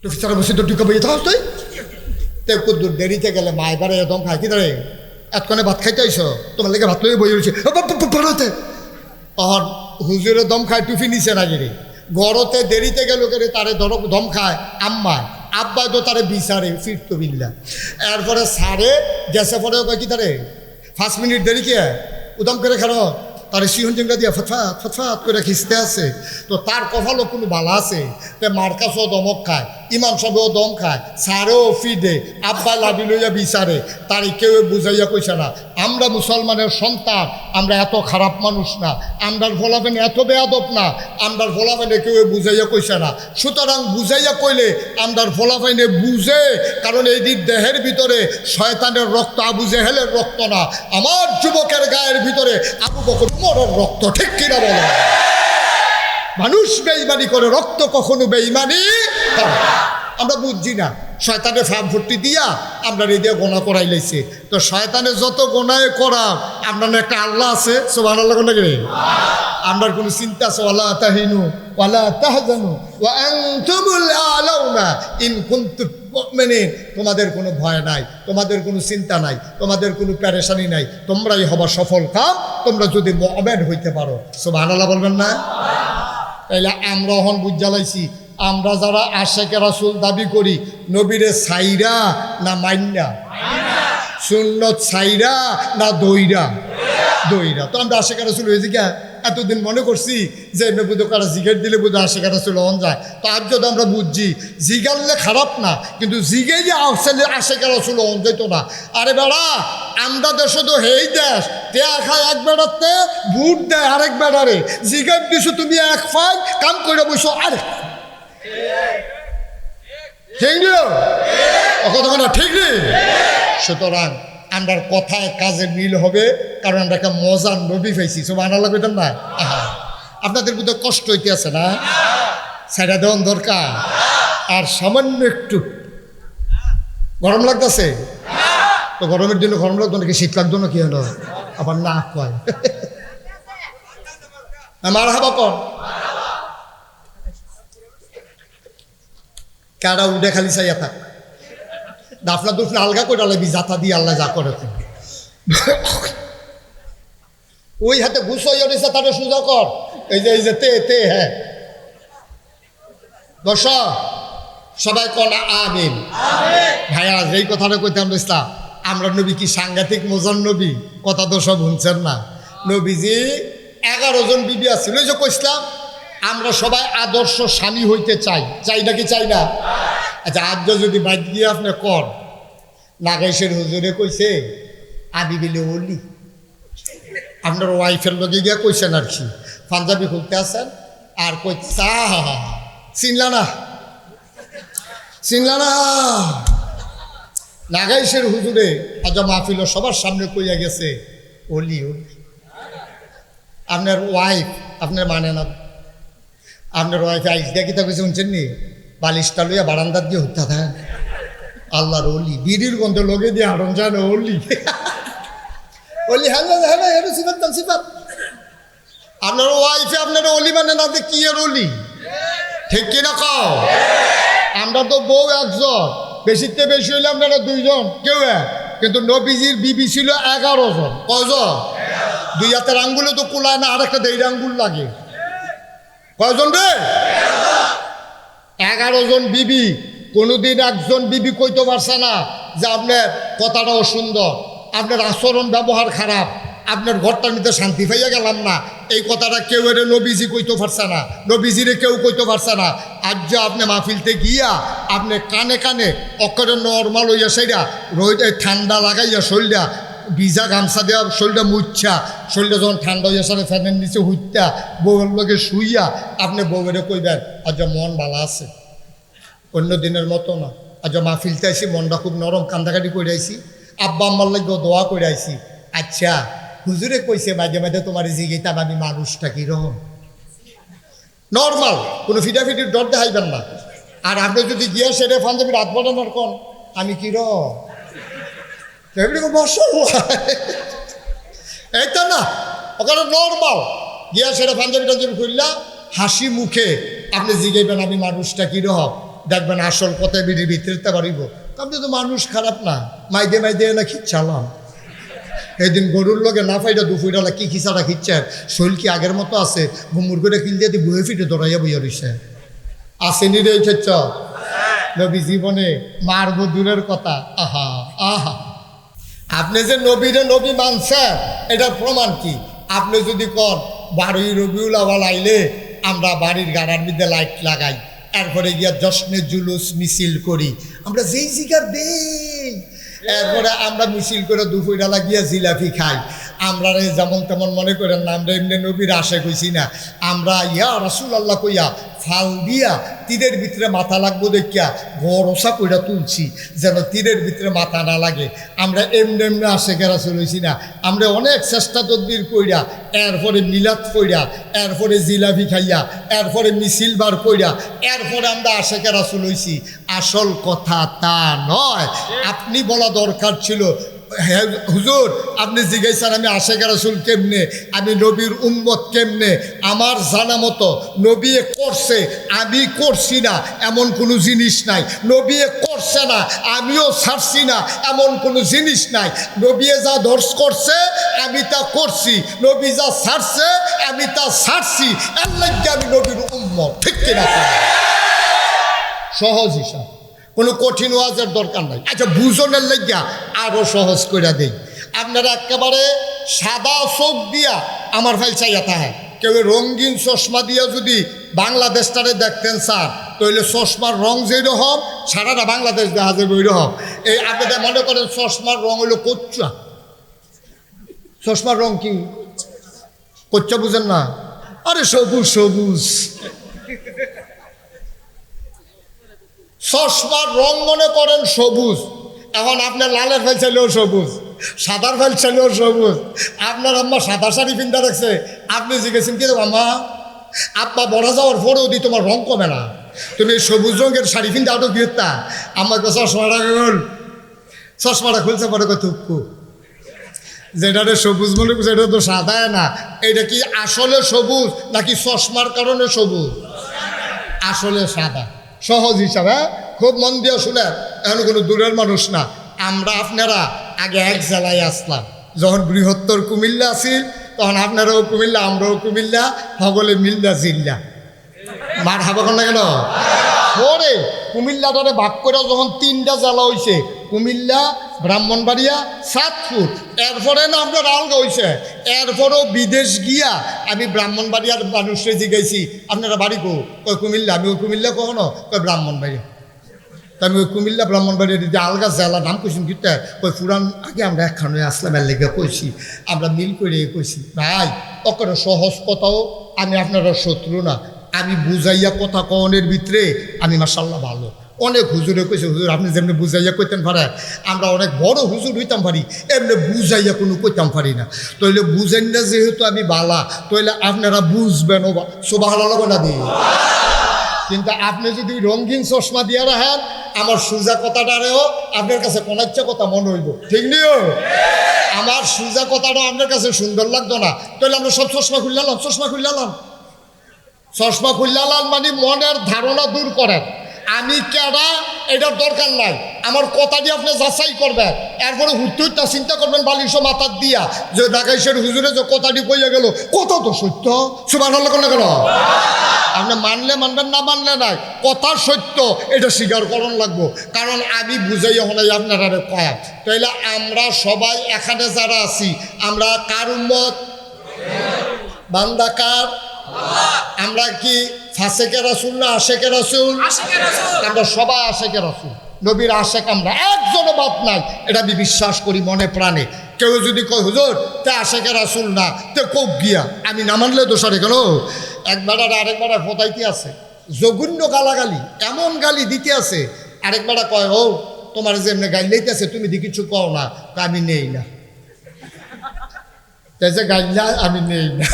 টুকি সারা বসে তো টুকা বইয়ে থাকস তুই তে কুদ্দুর দেরিতে গেলে মা এবারে একদম খাই কি ধরে এতক্ষণে ভাত খাইতে আইসো তোমার লেগে ভাত লইয়ে বই রয়েছে পড়াতে তখন হুজুরে দম খায় টুফি নিছে না গিরি গড়তে দেরিতে গেল করে তারে দম খায় আম্মায় আব্বাই তো তারে বিচারে ফিরতো বিল্লা এরপরে সারে গেছে পরে কি তারে 5 মিনিট দেরি কে উদম করে খারো তারে সিহন জেঙ্গা দিয়া ফটফাট করে খিস্তে আছে তো তার কপালও কোনো বালা আছে তে মার কাছেও দমক খায় ইমাম সাহেবও দম খায় সারেও ফিদে আব্বা লাভি লইয়া বিচারে তারে কেউ বুঝাইয়া কইছে না আমরা মুসলমানের সন্তান আমরা এত খারাপ মানুষ না আমরার ফলাফেনে এত বেয়াদব না আমরার ফলাফেনে কেউ বুঝাইয়া কইছে না সুতরাং বুঝাইয়া কইলে আমরার ফলাফেনে বুঝে কারণ এই দিক দেহের ভিতরে শয়তানের রক্ত আবু জেহেলের রক্ত না আমার যুবকের গায়ের ভিতরে আবু বকর উমরের রক্ত ঠিক কিনা বলে মানুষ বেঈমানি করে রক্ত কখনো বেঈমানি করে আমরা বুঝছি না শয়তানের ফার্ম ভর্তি দিয়া আমরা রেডিও গোনা করাই লাইছে তো শয়তানের যত গোনায় করা আপনার একটা আল্লাহ আছে সুবহানাল্লাহ কোন নাকি আমরার কোনো চিন্তা আছে ওয়ালা তাহিনু ওয়ালা তাহজানু ওয়া আনতুমুল আলাউনা ইন কুনতুম মুমিনিন তোমাদের কোনো ভয় নাই তোমাদের কোনো চিন্তা নাই তোমাদের কোনো পেরেশানি নাই তোমরাই হবা সফল কাম তোমরা যদি মুমিন হইতে পারো সুবহানাল্লাহ বলবেন না তাইলে আমরা হন বুঝ জ্বালাইছি আমরা যারা আশেকে রাসূল দাবি করি নবীরে সাইরা না মাইন্না সুন্নত সাইরা না দইরা তো আমরা আশেকে রাসূল হয়েছি কে এতদিন মনে করছি যে বুধকারা জিগের দিলে বুধ আশেকে রাসূল হন যায় তো আজ যদি আমরা বুঝছি জিগারলে খারাপ না কিন্তু জিগে যে আসলে আশেকে রাসূল হন যেত না আরে বেড়া আমরা দেশ তো হেই দেশ টেয়া খায় এক বেড়াতে ভোট দেয় আরেক বেড়ারে জিগার দিছো তুমি এক ফাই কাম করে বসো আরে ঠিক কথা ঠিক নেই সুতরাং আমরার কথায় কাজে মিল হবে কারণ আমরা একটা মজার নবী পাইছি সুবহানাল্লাহ কইতেন না আপনাদের মধ্যে কষ্ট হইতে আছে না সাইডা দেওয়ান দরকার আর সামান্য একটু গরম লাগতেছে তো গরমের জন্য গরম লাগতো নাকি শীত লাগতো না কি হলো আবার না কয় মারহাবা কর কারা উঠে খালি চাইয়া থাক দাফলা দুফলা আলগা করে আলাবি জাতা দিয়ে আল্লাহ যা করে ওই হাতে ঘুষাইয়া দিছে তাদের সোজা কর এই যে তে হ্যাঁ দর্শ সবাই কন আমিন ভাইয়া যেই কথাটা কইতে আমরা ইসলাম আমরা নবী কি সাংঘাতিক মজার নবী কথা তো সব শুনছেন না নবীজি 11 জন বিবি আছিল ওই যে কইসলাম আমরা সবাই আদর্শ স্বামী হইতে চাই নাকি চাই না আচ্ছা আজ যদি বাদ দিয়ে আপনি কর নাগেশের হুজুরে কইছে আবি বিলে ওলি আপনার ওয়াইফের লগে গিয়া কইছেন আর কি পাঞ্জাবি খুলতে আসেন আর কই চিনলা না নাগাইশের হুজুরে আজ মাহফিল সবার সামনে কইয়া গেছে ওলি আপনার ওয়াইফ আপনার মানে না আপনার ওয়াইফে আইস দিয়ে কিতা কইছে শুনছেন নি বালিশটা লইয়া বারান্দার দিয়ে হত্যা থাক আল্লাহর অলি বিড়ির গন্ধ লগে দিয়ে আড়ন জানো অলি হ্যাঁ সিফাত আপনার ওয়াইফে আপনার অলি মানে না কি এর অলি ঠিক কিনা কও আমরা তো বউ একজন বেশিতে বেশি হইলে আপনারা 2 জন কেউ এক কিন্তু নবীজির বিবি ছিল 11 জন কয়জন 2 হাতের আঙ্গুলে তো কুলায় না আরেকটা 1.5 আঙ্গুল লাগে কয়জন রে 11 জন বিবি কোনোদিন একজন বিবি কইতে পারছে না যে আপনার কথাটাও সুন্দর আপনার আচরণ ব্যবহার খারাপ আপনার ঘরটার মধ্যে শান্তি পাইয়া গেলাম না এই কথাটা কেউ এর নবীজি কইতে পারছে না নবীজিরে কেউ কইতে পারছে না আজ যে আপনি মাহফিলতে গিয়া আপনি কানে কানে অক্ষরে নর্মাল হইয়া সেইটা রোদ ঠান্ডা লাগাইয়া শরীরটা ভিজা গামছা দেওয়া শরীরটা মুচ্ছা শরীরটা যখন ঠান্ডা হইয়া সারে ফ্যানের নিচে হুইতা বউয়ের লগে শুইয়া আপনি বউয়েরে কইবেন আজ মন ভালো আছে অন্য দিনের মতো না আজ মাহফিলতে আইসি মনটা খুব নরম কান্দাকাটি করে আইসি আব্বা আম্মার লাগে দোয়া করে আইসি আচ্ছা হুজুরে কইছে মাঝে মাঝে তোমার জিগিতাম আমি মানুষটা কিরকম নর্মাল কোনো ফিটাফিটির ডর দেখাইবেন না আর আপনি যদি গিয়ে সেটা পাঞ্জাবি রাত বানানোর কন আমি কিরকম বস এইটা না ওখানে নর্মাল গিয়া সেটা পাঞ্জাবি টাঞ্জাবি খুললা হাসি মুখে আপনি জিগাইবেন আমি মানুষটা কিরকম দেখবেন আসল কথায় বিড়ির ভিতরতে পারিব। আপনি তো মানুষ খারাপ না, মাইদে মাইদে না খিচ্ছালাম। এদিন গরুর লগে না ফাইটা দুপুরবেলা কি খিচাটা খিচ্ছেন, শরীর কি আগের মতো আছে? ঘুমুর করে কিল দিয়ে বয়ে ফিটে দৌড়াইয়া বইয়া রইছে। আসেনি রে ছেচ্ছ নবী জীবনে মারব দূরের কথা। আহা আহা, আপনি যে নবীরে নবী মানছেন এটার প্রমাণ কি? আপনি যদি কন 12ই রবিউল আউয়াল আইলে আমরা বাড়ির গাড়ার মধ্যে লাইট লাগাই, এরপরে গিয়া জশ্নে জুলুস মিছিল করি, আমরা যেই জিগার দেই, এরপরে আমরা মিছিল করে দুপুরবেলা গিয়া জিলাপি খাই, আমরা যেমন তেমন মনে করেন না আমরা এমনি নবীর আশে কইছি না। আমরা ইয়া রাসূলুল্লাহ কইয়া ফাল দিয়া তীরের ভিতরে মাথা লাগবো দেখিয়া ভরসা কইরা তুলছি যেন তীরের ভিতরে মাথা না লাগে। আমরা এমনি এমনি আশেকের রাসূল হইছি না, আমরা অনেক চেষ্টা তদবির কইরা, এরপরে মিলাদ কইরা, এরপরে জিলাপি খাইয়া, এরপরে মিছিল বার কইরা, এরপরে আমরা আশেকের রাসূল হইছি। আসল কথা তা নয়। আপনি বলা দরকার ছিল, হ্যাঁ হুজুর আপনি জিজ্ঞাসা আমি আশেকের রাসূল কেমনে, আমি নবীর উম্মত কেমনে, আমার জানা মতো নবী করছে আমি করছি না এমন কোনো জিনিস নাই, নবী করছে না আমিও ছাড়ছি না এমন কোনো জিনিস নাই। নবী যা ধর্ষ করছে আমি তা করছি, নবী যা ছাড়ছে আমি তা ছাড়ছি, এর লাগে আমি নবীর উম্মত। ঠিক কিনা? সহজ হিসাব, কোনো কঠিন ওয়াজের দরকার নাই। আচ্ছা বুঝনের লাগিয়া আরও সহজ করে দেই। আপনারা একেবারে সাদা চোখ দিয়া আমার ভাই চাইয়া থাকে, কেউ রঙিন চশমা দিয়া যদি বাংলাদেশটারে দেখতেন স্যার, তাহলে চশমার রং যেরকম সারাটা বাংলাদেশ দেখা যাবে ওই রকম। এই আপনাদের মনে করেন চশমার রং হইল কোচ্চা। চশমার রং কি কোচ্চা বুঝেন না? আরে সবুজ সবুজ। চশমার রং মনে করেন সবুজ, এখন আপনার লালের ফেল চাইলেও সবুজ, সাদার ফেল চাইলেও সবুজ। আপনার আম্মা সাদা শাড়ি পিন্ধা রাখছে, আপনি জিজ্ঞেসেন কি আম্মা আব্বা বড় যাওয়ার পরেও দি তোমার রং কমে না, তুমি সবুজ রঙের শাড়ি পিন্ধা আটো গিয়েতা? আমাকে চশমাটা খুল, চশমাটা খুলছে পরে কত যেটারে সবুজ মনে করছে এটা তো সাদা না। এটা কি আসলে সবুজ নাকি চশমার কারণে সবুজ? আসলে সাদা। সহজ হিসাবে খুব মন দিয়ে শুনে, এখন কোনো দূরের মানুষ না। আমরা আপনারা আগে এক জেলায় আসলাম, যখন বৃহত্তর কুমিল্লা আসিল তখন আপনারাও কুমিল্লা আমরাও কুমিল্লা, সকলে মিল্লা জিল্লা। মার হাবা না কেন? পরে কুমিল্লাটারে ভাগ করে যখন 3টা জেলা হয়েছে, কুমিল্লা, ব্রাহ্মণবাড়িয়া, চাঁদপুর, এরপরে না আপনার আলগা হয়েছে। এরপরেও বিদেশ গিয়া আমি ব্রাহ্মণবাড়িয়ার মানুষকে জিজ্ঞাসি আপনারা বাড়ি কো? ওই কুমিল্লা। আমি ওই কুমিল্লা কখনো ওই ব্রাহ্মণবাড়িয়া। তা আমি ওই কুমিল্লা ব্রাহ্মণবাড়িয়া দিদি আলগা জেলা নাম কইছি কিন্তু ওই পুরান আগে আমরা একখানে আসলাম এর লেগে কইছি, আমরা মিল করে কইছি। ভাই ওকে সহজ কথাও, আমি আপনারা শত্রু না, আমি বুঝাইয়া কথা কনের ভিতরে আমি মাশাআল্লাহ ভালো। অনেক হুজুরে কইছে হুজুর আপনি যেমনি বুঝাইয়া কইতেন পারেন, আমরা অনেক বড় হুজুর হইতাম পারি, এমনি বুঝাইয়া কোনো কইতাম পারি না। তইলে বুঝেন না যেহেতু আমি বালা, তইলে আপনারা বুঝবেন ও সুবহানাল্লাহ না দিয়ে। কিন্তু আপনি যদি রঙিন চশমা দিয়া রাখেন, আমার সুজা কথাটারেও আপনার কাছে কোনাচ্চা কথা মনে হইব। ঠিক নিও? আমার সুজা কথাটাও আপনার কাছে সুন্দর লাগতো না, তাহলে আমরা সব চশমা খুললাম। চশমা খুললাম, চশমা খুললাম মানে মনের ধারণা দূর করেন আমি কেডা এটার দরকার নাই। আমার কথা দিয়ে আপনি যাচাই করবেন, এরপরে হুট্টু চিন্তা করবেন বালিশ মাথার দিয়া যে ঢাকাইশের হুজুরে যে কথাটি কইয়া গেল কথা তো সত্য। সুবহানাল্লাহ না কেন? আপনি মানলে মানবেন, না মানলে নাই, কথা সত্য এটা স্বীকার করণ লাগবো। কারণ আমি বুঝাই হলাই আপনারা কয়া। তাইলে আমরা সবাই এখানে যারা আছি আমরা কার উম্মত? বান্দা কার? আমরা কি ফাসেকে রাসূল না আশেকে রাসূল? আমরা সবাই আশেকে রাসূল, নবীর আশেক। আমরা একজনও বাদ নাই, এটা আমি বিশ্বাস করি মনে প্রাণে। কেউ যদি কয় হুজুর তে আশেকে রাসূল না, তে কোক গিয়া আমি না মানলে দোষারে কেন? একবার আর আরেকবার ফোটাইতে আছে, জঘন্য গালাগালি, এমন গালি দিতে আছে। আরেকবার কয় ও তোমার যে এমনি গাইল লইতেছে তুমি দি কিছু কও না, তা আমি নেই না। তাই যে গাইলা আমি নেই না,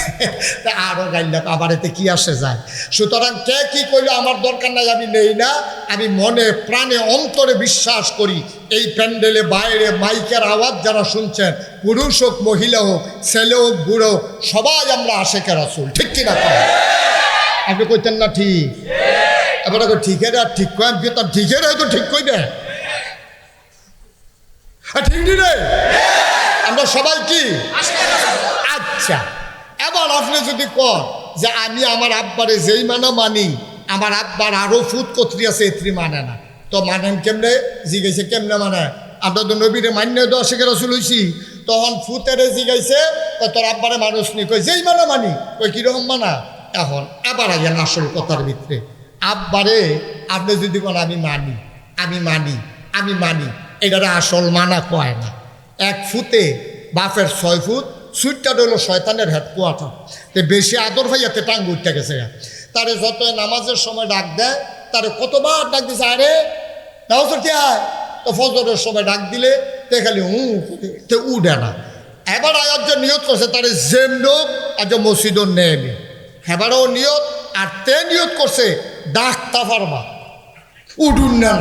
তা আরও গাইলা আবার এতে কি আসে যায়। সুতরাং কে কি কইলো আমার দরকার নাই, আমি নেই না। আমি মনে প্রাণে অন্তরে বিশ্বাস করি এই প্যান্ডেলে বাইরে মাইকের আওয়াজ যারা শুনছেন, পুরুষ হোক মহিলা হোক ছেলে হোক বুড়ো, সবাই আমরা আশেকে রাসূল। ঠিক কিনা? আপনি কইতেন না? ঠিক। এবার ঠিক আর ঠিক কয় তার ঠিকের হয়তো ঠিক কই দে ঠিক নি রে আমরা সবাই কি আচ্ছা এবার আপনি যদি কন যে আমি আমার আব্বারে যেই মানি আমার আব্বার আরো ফুট কতরি আছে এত্রি মানে না তো মানেন কেমনে জিগাইছে কেমনে মানে আমরা তো নবীরে মান্য দেওয়া শিখে রসুল হইছি তখন ফুতেরে জিগাইছে তোর আব্বারে মানুষ নি কই যেই মানি কই কিরকম মানা এখন আবার আইয়ান আসল কথার ভিতরে আব্বারে আপনি যদি কোন আমি মানি এটারে আসল মানা কয় না 1 ফুটে বাপের 6 ফুট সুইটটা হলো শয়তানের হেডকোয়ার্টার তে বেশি আদর ভাইয়াতে টাঙ্গ উঠতে গেছে তারে যত নামাজের সময় ডাক দেয় তারে কতবার ডাক দিছে আরে নাও তো তো ফজরের সময় ডাক দিলে তে খালি তে উঠে না এবার আয়াত যে নিয়ত করছে তারে জেম লোক আজ মসজিদও নেয়নি এবারও নিয়ত আর তে নিয়ত করছে ডাকতা পারবা উঠুন না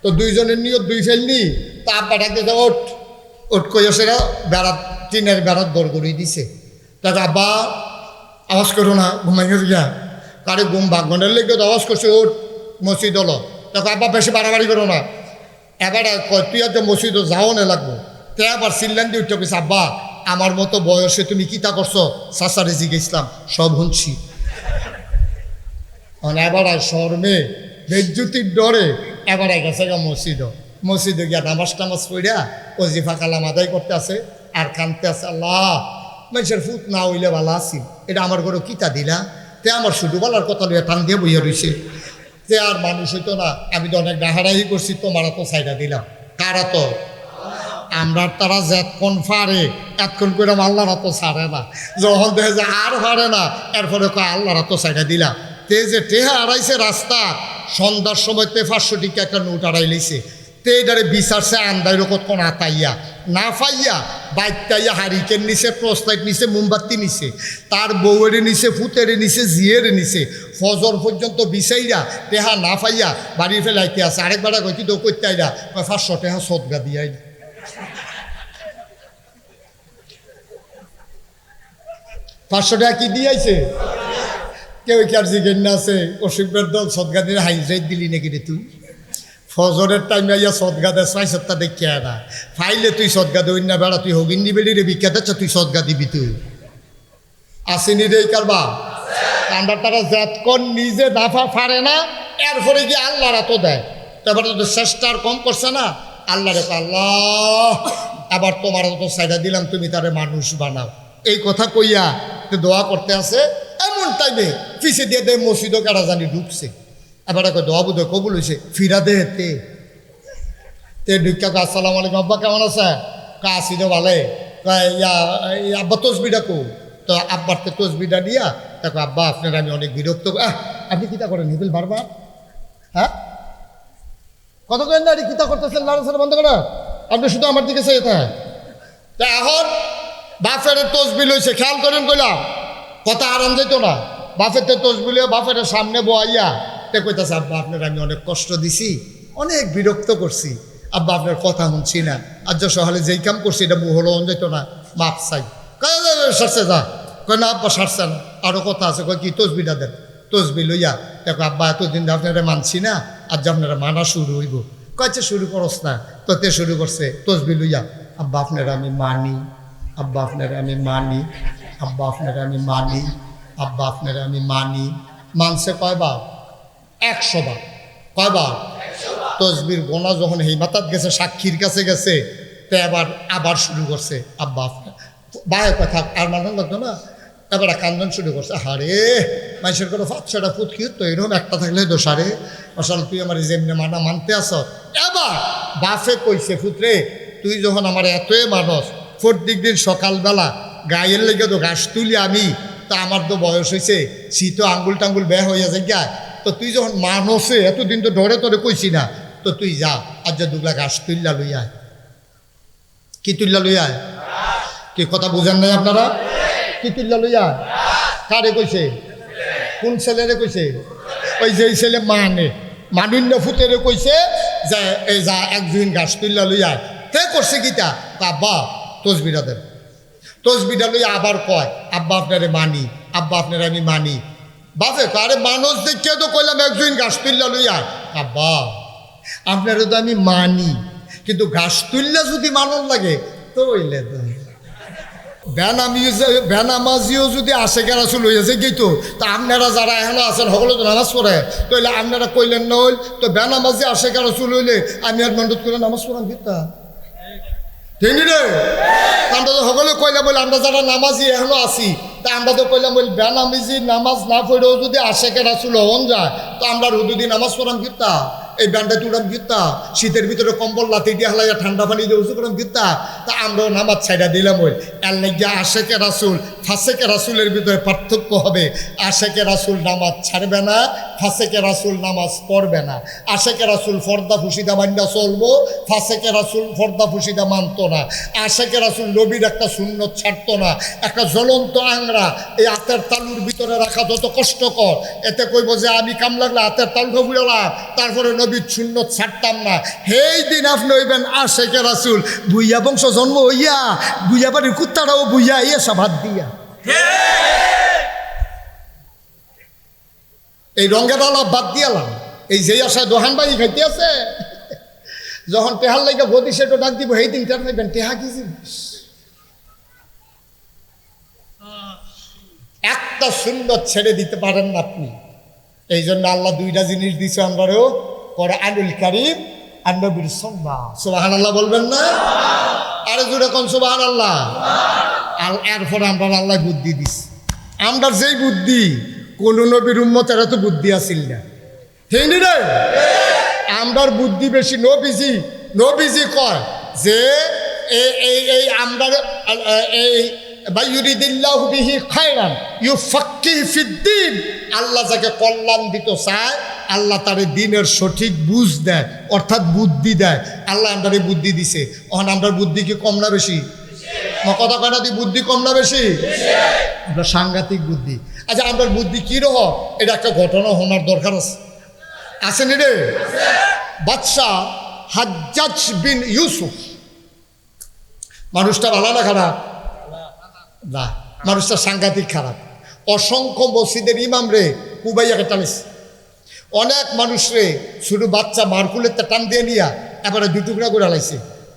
তো দুইজনের নিয়ত দুই ফেলনি তা আব্বা ডাক দিতে ওট কইয়া সেরা বেড়াত টিনের বেড়াত গড়গড়ি দিছে তাকে আব্বা আওয়াজ করো না ঘুমাইয়ে গিয়া কারে ঘুম ভাগনের লেগে আওয়াজ করছে ওট মসজিদ হলো তাকে আব্বা বেশি বাড়াবাড়ি করো না এবার তুই আজ মসজিদ যাও না লাগবো তে আবার সিল্লান দিয়ে উঠতে গেছে আব্বা আমার মতো বয়সে তুমি কিতা করছো সাসারে জিগেছিলাম সব শুনছি এবার শর্মে বেজ্জুতির ডরে এবার গেছে গা মসজিদে গিয়া নামাজ টামাজ পড়িয়া ওজিফা কালাম আদায় করতে আছে আর কানতে আছে আল্লাহ মানুষের ফুট না হইলে ভালো আসি এটা আমার ঘরে কিতা দিলা তে আমার শুধু বলার কথা লইয়া টান দিয়ে বইয়া রয়েছে যে আর মানুষ হইতো না আমি তো অনেক ডাহারাই করছি তোমারা তো সাইডা দিলাম কারা তো আমরা তারা যেতক্ষণ পারে এতক্ষণ করে আল্লাহরা তো ছাড়ে না যখন দেখে যে আর পারে না এরপরে কয় আল্লাহরা তো সাইডা দিলাম তে যে টেহা আড়াইছে রাস্তা সন্ধ্যার সময় তে 500 টিকা একটা নোট আড়াই লইছে তে এটারে বিচারছে আন্দাইর কতক্ষণ আতাইয়া না পাইয়া বাইকটাইয়া হারিকেন নিছে টর্চ লাইট নিছে মোমবাতি নিছে তার বউয়েরে নিছে ফুতেরে নিছে জিয়েরে নিছে ফজর পর্যন্ত বিচাইরা টেহা না পাইয়া বাড়ি ফেলাইতে আছে আরেকবার কইতি তো করতে আইরা 500 টেহা সদগা দিয়াই 500 টাকা কি দিয়েছে কেউ কি আর জিজ্ঞেস না আছে অসুখের দল সদগা দিয়ে হাইজাই দিলি নাকি রে তুই ফজরের টাইমে আইয়া সদগা দে 6-7টা দেখিয়া না ফাইলে তুই সদগা দই না বেড়া তুই হগিন্দি বেড়ি রে বিখ্যাত তুই সদগা দিবি তুই আসেনি রে কারবা আমরা তারা জাতকন নিজে দাফা পারে না এরপরে গিয়ে আল্লাহরা তো দেয় তারপরে তো চেষ্টার কম করছে না আল্লাহ রে আল্লাহ আবার তোমার তো সাইডা দিলাম তুমি তারে মানুষ বানাও এই কথা কইয়া দোয়া করতে আছে এমন টাইমে পিছিয়ে দিয়ে দেয় মসজিদও কারা জানি ঢুকছে এবার দোয়া বুধ কবুল হয়েছে ফিরা দে তে ঢুকা আসসালাম আলাইকুম আব্বা কেমন আছে আসি তো ভালো আব্বা তসবিটা কো তো আব্বার তো তসবিটা দিয়া দেখো আব্বা আপনার আমি অনেক বিরক্ত আপনি কিতা করেন হিবিল বারবার হ্যাঁ কত করেন না কিতা করতেছেন লাড়াছাড়া বন্ধ করা আপনি শুধু আমার দিকে চাই তা এখন বাফের তসবিল হয়েছে খেয়াল করেন কইলাম কথা আরাম যেত না বাফের তসবিলে বাফের সামনে বইয়া তে কইতাছে আব্বা আপনার আমি অনেক কষ্ট দিছি অনেক বিরক্ত করছি আব্বা আপনার কথা শুনছি না আজ সকালে যেই কাম করছি এটা হলো যেত না মাপ চাই সারছে যা কয় না আব্বা সারছে না আরও কথা আছে কয় কি তসবিটা দেন তসবি লইয়া দেখো আব্বা এতদিন আপনারা মানছি না আজ আপনারা মানা শুরু হইব কয়েছে শুরু করস না তো তে শুরু করছে তসবি লইয়া আব্বা আপনারা আমি মানি আব্বা আপনারা আমি মানি আব্বা আপনারা আমি মানি আব্বা আপনারা আমি মানি মানছে কয়বার 100 বার কয়বার তসবির গোনা যখন এই মাতাত গেছে সাক্ষীর কাছে গেছে তো আবার শুরু করছে আব্বা আপনার বায়ে কথা আর মানান লাগতো না এবার কান্দন শুরু করছে হারে মানুষের কোনো 5-6টা ফুট কি তো এরকম একটা থাকলে দোষারে আসলে তুই আমার যেমনি মানা মানতে আস এবার বাফে কইছে ফুটরে তুই যখন আমার এতই মানুষ প্রত্যেক দিন সকালবেলা গায়ের লেগে তো ঘাস তুলি আমি তা আমার তো বয়স হয়েছে শীত আঙ্গুল টাঙ্গুল বেয়া হইয়া যায় তো তুই যখন মানুষে এতদিন তো ডরে তরে কইছি না তো তুই যা আজ যে দুগলা ঘাস তুললা লইয়ায় কি তুললা লইয়ায় কি কথা বুঝেন নাই আপনারা কি তুললা লইয়ায় কারে কইছে কোন ছেলেরে কইছে ওই যে ছেলে মানুন্য ফুতেরে কইছে যে এই যা একদিন ঘাস তুললা লইয়ায় তে করছে গীতা আব্বা তসবিটা দেন তসবিটা লইয়া আবার কয় আব্বা আপনারে মানি আব্বা আপনারে আমি মানি বাপে আরে মানুষ দেখে তো কইলাম একজন গাছ তুললা লইয়া আব্বা আপনারও তো আমি মানি, কিন্তু গাছ তুললে যদি মানন লাগে তো হইলে তো বেনামাজিও যদি আসে কেরাসুল হইয়াছে কিন্তু তা আপনারা যারা এখনো আছেন সকলে তো নামাজ পড়ে তাইলে আপনারা কইলেন না হইল তো বেনামাজি আসে কেরাসুল হইলে আমি আর মন্ডত করে নামাজ পড়াম কিতা ঠিক রে? আমরা তো সকলে কইলাম বলে আমরা যারা নামাজি এখনো আছি তা আমরা তো কইলাম বলি বেনামাজি নামাজ না পড়েও যদি আসে কেরাসুল হন যায় তো আমরা রুদুদি নামাজ পড়াম কিতা, এই ব্যান্ডা তুড়াম গীতা, শীতের ভিতরে কম্বল লাথি দিয়ে হালাইয়া ঠান্ডা পানি দিয়ে উঁচু করাম গীতা, তা আমরাও নামাজ ছাইডা দিলাম ওই এর লেগে আশেকে রাসুল ফাঁসেকে রাসুলের ভিতরে পার্থক্য হবে। আশেকে রাসুল নামাজ ছাড়বে না, ফাঁসেকে রাসুল নামাজ পড়বে না। আশেকে রাসুল ফর্দা ফুসিদা মান্যা চলবো, ফাঁসেকে রাসুল ফর্দা ফুসিদা মানতো না। আশেকে রাসুল নবীর একটা সুন্নত ছাড়তো না। একটা জ্বলন্ত আংরা এই হাতের তালুর ভিতরে রাখা যত কষ্টকর, এতে কইব যে আমি কাম লাগলে হাতের তালুটা বুড়ালাম তারপরে নবীর সুন্নত ছাড়তাম না। সেই দিন আপনি হইবেন আশেকে রাসুল। বুইয়া বংশ জন্ম হইয়া বুইয়া বাড়ির কুত্তারাও বুইয়া ইয়ে সব হাত দিয়া এই রঙের আলাপ বাদ দিয়ালাম। এই যে আশায় দোহান বাড়ি খাইতে আছে যখন টেহার লাগে গদি সেটা ডাক দিব সেই দিন টের পাইবেন টেহা কি জিনিস। একটা সুন্নত ছেড়ে দিতে পারেন না আপনি। এই জন্য আল্লাহ দুইটা জিনিস দিছে আমরাও, কোরআনুল কারীম আর নবীর সুন্নাহ। সুবহানাল্লাহ বলবেন না? আরে জোরে কোন সুবহানাল্লাহ। আর এরপর আমরা আল্লাহ বুদ্ধি দিছি। আমরা যেই বুদ্ধি কোন নবীর উম্মতের তো বুদ্ধি আসিল না, ঠিক রে? আমরার বুদ্ধি বেশি। নবীজি কয় যে এই আমরা এই বায়ুরিদিল্লাহু বিহি খায়রান ইউফাক্কিহু ফিদ্দীন, আল্লাহ যাকে কল্যাণ দিতে চায় আল্লাহ তার দিনের সঠিক বুঝ দেয়, অর্থাৎ বুদ্ধি দেয়। আল্লাহ আমরা বুদ্ধি দিছে। অহন আমরা বুদ্ধি কি কম না বেশি? কথা কয়না দি বুদ্ধি কম না বেশি? আমরা সাংঘাতিক বুদ্ধি। আচ্ছা আমরা বুদ্ধি কী রহ এটা একটা ঘটনা হওয়ার দরকার আছে, আসেনি রে? বাদশাহ হাজ্জাজ বিন ইউসুফ, মানুষটা ভালো না খারাপ? না, মানুষটা সাংঘাতিক খারাপ। অসংখ্য মসজিদের ইমাম রে কুবাইয়াকে টানিস, অনেক মানুষ রে শুধু বাচ্চা মারকুলের টান দিয়ে নিয়া এবারে দু টুকরা করে লাইছে।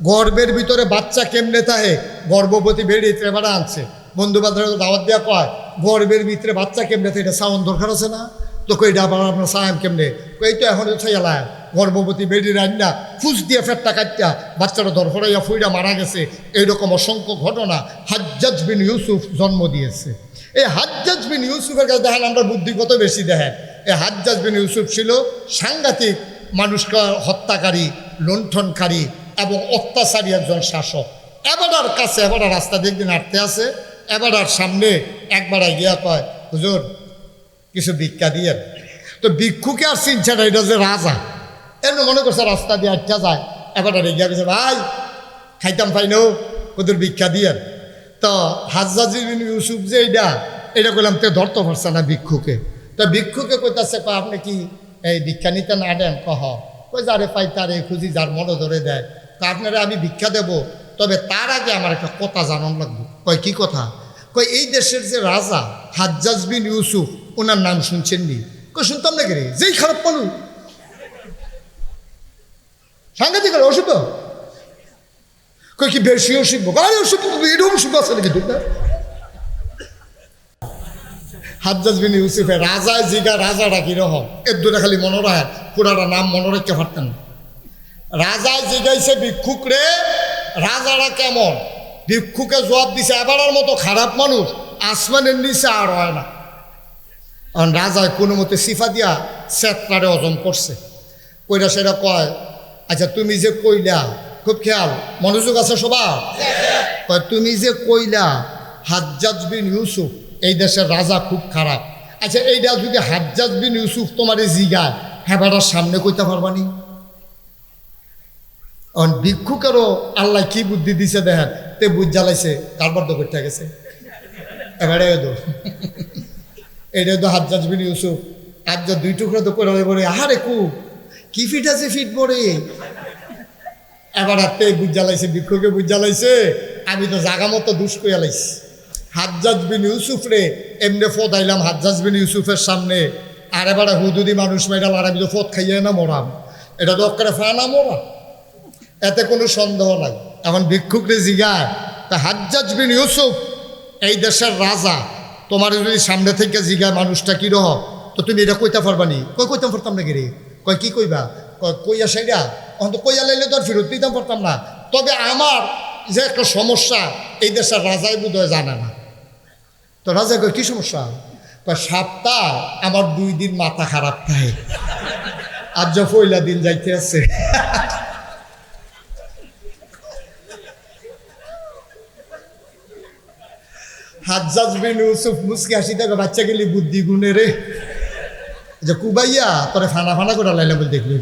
গর্বের ভিতরে বাচ্চা কেমনে থাকে, গর্ভবতী বেরিয়ে এবারে আনছে। বন্ধু বান্ধব দাওয়াত দেওয়া কয় গর্বের ভিতরে বাচ্চা কেমনে থাকে, এটা সাউন্ড দরকার আছে না? তো কই এটা আবার আপনার সায়াম কেমনে? কই তো এখন ছাইয়ালায় গর্ভবতী বেরিয়ে রান না ফুস দিয়ে ফেরটা কাটটা বাচ্চারা দরফরাইয়া ফুইরা মারা গেছে। এইরকম অসংখ্য ঘটনা হাজ্জাজ বিন ইউসুফ জন্ম দিয়েছে। এই হাজ্জাজ বিন ইউসুফের কাছে দেখেন আমরা বুদ্ধিগত বেশি দেখেন। এই হাজ্জাজ বিন ইউসুফ ছিল সাংঘাতিক মানুষকে হত্যাকারী, লুণ্ঠনকারী এবং অত্যাচারী একজন শাসক। এবারার কাছে এবার রাস্তা দেখদিন হাঁটতে আছে, এবারার সামনে একবার গিয়া কয় হুজুর কিছু ভিক্ষা দিয়ে। তো ভিক্ষুকে আর চিনছে না এটা যে রাজা, এমনি মনে করছে রাস্তা দিয়ে আটটা যায়। এবার গিয়া গেছে ভাই খাইতাম পাই নো ওদের ভিক্ষা দিয়ে। তো হাজ্জাজ বিন ইউসুফ যে এটা করলাম তে ধরতে পারছে না ভিক্ষুকে। তো ভিক্ষুকে কইতাছে আপনি কি এই ভিক্ষা নিতে না দেন? কই যারে পাই তারে খুঁজি, যার মনে ধরে দেয়। তো আপনারা আমি ভিক্ষা দেব, তবে তার আগে আমার একটা কথা জানান লাগবে। কয় কি কথা? কই এই দেশের যে রাজা হাজ্জাজ বিন ইউসুফ, ওনার নাম শুনছেন নি? কই শুনতাম না রে, যেই খারাপ মানুষ সাংঘাতিক অসুখ। কই কি বেশি অসুখ? আরে অসুখ এরকম অসুখ আছে নাকি? হাজ্জাজ বিন ইউসুফের রাজায় জিগা রাজাটা কিরকম এর দুটা খালি মনে রাখেন, পুরাটা নাম মনে রাখতে পারতেন। রাজায় জিগাইছে ভিক্ষুক রে রাজারা কেমন? ভিক্ষুকে জবাব দিছে এবারের মতো খারাপ মানুষ আসমানের নিচে আর হয় না। কারণ রাজায় কোনো মতে সিফা দিয়া সেতটারে হজম করছে। কইরা সেটা কয় আচ্ছা তুমি যে কইলা, খুব খেয়াল মনোযোগ আছে সবার, কয় তুমি যে কইলা হাজ্জাজ বিন ইউসুফ এই দেশের রাজা খুব খারাপ। আচ্ছা এইটা যদি হাজ্জাজ বিন ইউসুফ তোমারে জিগায় হেবাটার সামনে কইতে পারবানি? ভিক্ষুকেরও আল্লাহ কি বুদ্ধি দিছে দেখেন, তে বুঝ জ্বালাইছে কারবার তো করতে গেছে। এবারে এইটা তো হাজ্জাজ বিন ইউসুফ হাজ্জাজ দুই টুকরা তো করে বলে আহারে কি ফিট আছে ফিট পরে। এবার তে বুঝ জ্বালাইছে, ভিক্ষুকে বুঝ জ্বালাইছে আমি তো জাগা মতো দুষ কইয়া লাইছি। হাজ্জাজ বিন ইউসুফ রে এমনি ফোদাইলাম হাজ্জাজ বিন ইউসুফের সামনে, আরে বাড়া হুদুদি মানুষ মেয়েটাল আর আমি তো ফোদ খাইয়ে না মরাম, এটা তো অক্কারে ফানা মরা, এতে কোনো সন্দেহ নাই। এখন ভিক্ষুকরে জিগায়, তা হাজ্জাজ বিন ইউসুফ এই দেশের রাজা, তোমার যদি সামনে থেকে জিগায় মানুষটা কী রহ, তো তুমি এটা কইতে পারবানি? কইতাম পারতাম না গেরে। কয় কি কইবা? কইয়া সেইটা অন্ত কইয়া লাইলে তো আর ফেরত দিতাম পারতাম না। তবে আমার যে একটা সমস্যা এই দেশের রাজাই বোধহয় জানে না। তো রাজা কয় কী সমস্যা? কয় সপ্তাহ আমার 2 দিন মাথা খারাপ থাকে, আর যা পয়লা দিন যাইতে আছে। হাজ্জাজ বিন ইউসুফ মুসকি হাসি থাকে, বাচ্চা গেলি বুদ্ধি গুণে রে, যে কুবাইয়া তোরে ফানা ফানা করে লাইলে বলে দেখলি।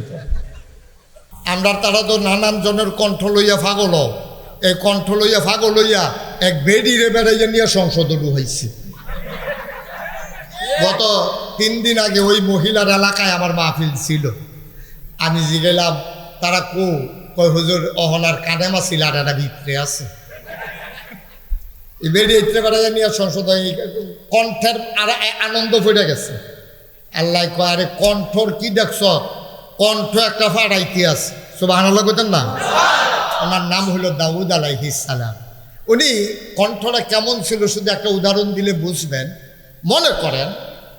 আমরা তারা তো নানান জনের কণ্ঠ লইয়া ফাগল, এই কণ্ঠ লইয়া ফাগল লইয়া এক বেডি রে বেড়াইয়া নিয়ে সংসদ হয়েছে। গত 3 দিন আগে ওই মহিলার এলাকায় আমার মাহফিল ছিল, আমি জিগেলাম তারা কয় হুজুর অহনার কানেমা ছিল আর একটা ভিতরে আছে। এই বেডি ইত্রে বেড়াইয়া নিয়ে সংসদ, কণ্ঠের আর আনন্দ ফুটে গেছে। আল্লাহ কয় আরে কণ্ঠর কি দেখছ? কণ্ঠ একটা ফাড়াইতে আছে। সুবহানাল্লাহ কইতেন না? ওনার নাম হলো দাউদ আলাইহিস সালাম। উনি কণ্ঠটা কেমন ছিল শুধু একটা উদাহরণ দিলে বুঝবেন। মনে করেন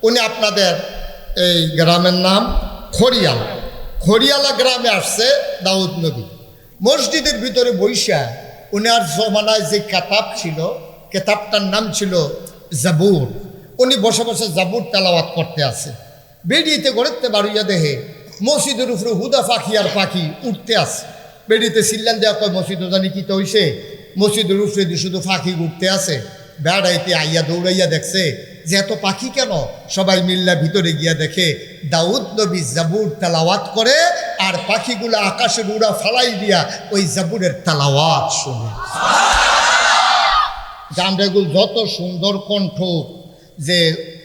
উনি আপনাদের এই গ্রামের নাম খড়িয়াল, খড়িয়ালা গ্রামে আসছে দাউদ নবী। মসজিদের ভিতরে বৈশা উনি আর জমানায় যে কেতাব ছিল, কেতাবটার নাম ছিল জাবুর। উনি বসে বসে জাবুর তেলাওয়াত করতে আছে। বেরিয়েতে গড়েতে বাড়িয়া দেহে মসজিদের উপরে হুদা পাখি আর পাখি উঠতে আছে। বেরিয়েতে সিল্লান দেওয়া কয় মসজিদ জানি কি তো হইছে, মসজিদের উপরে দিয়ে শুধু পাখি উঠতে আছে। বেড়াইতে আইয়া দৌড়াইয়া দেখছে যে এত পাখি কেন? সবাই মিল্লা ভিতরে গিয়া দেখে দাউদ নবী জাবুর তেলাওয়াত করে, আর পাখিগুলো আকাশের উড়া ফালাই দিয়া ওই জাবুরের তেলাওয়াত শুনে। গানগুলো যত সুন্দর কণ্ঠ, যে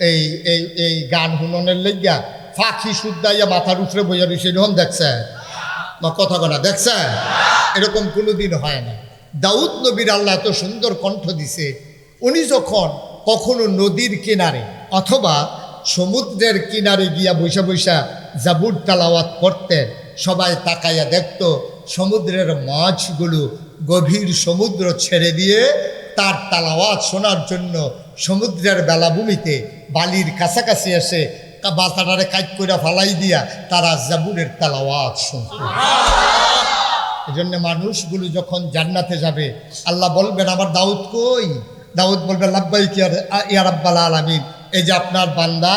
এই এই এই গান শুননের লেগিয়া পাখি শুদ্ধাইয়া মাথার উপরে বইয়া রয়েছে, এরকম দেখছে না? কথা কনা দেখছে? এরকম কোনোদিন হয় না। দাউদ নবীর আল্লাহ এত সুন্দর কণ্ঠ দিছে, উনি যখন কখনো নদীর কিনারে অথবা সমুদ্রের কিনারে গিয়া বৈশা বৈশা জাবুর তেলাওয়াত করতেন, সবাই তাকাইয়া দেখত সমুদ্রের মাছগুলো গভীর সমুদ্র ছেড়ে দিয়ে তার তেলাওয়াত শোনার জন্য সমুদ্রের বেলাভূমিতে বালির কাছাকাছি এসে বাতাটারে কাজ করে ফালাই দিয়া তারা জাবুরের তেলাওয়াত শুনত। এই জন্য মানুষগুলো যখন জান্নাতে যাবে আল্লাহ বলবেন আমার দাউদ কই? দাউদ বলবে লাব্বাইক ইয়া রাব্বাল আলামিন, এই যে আপনার বান্দা,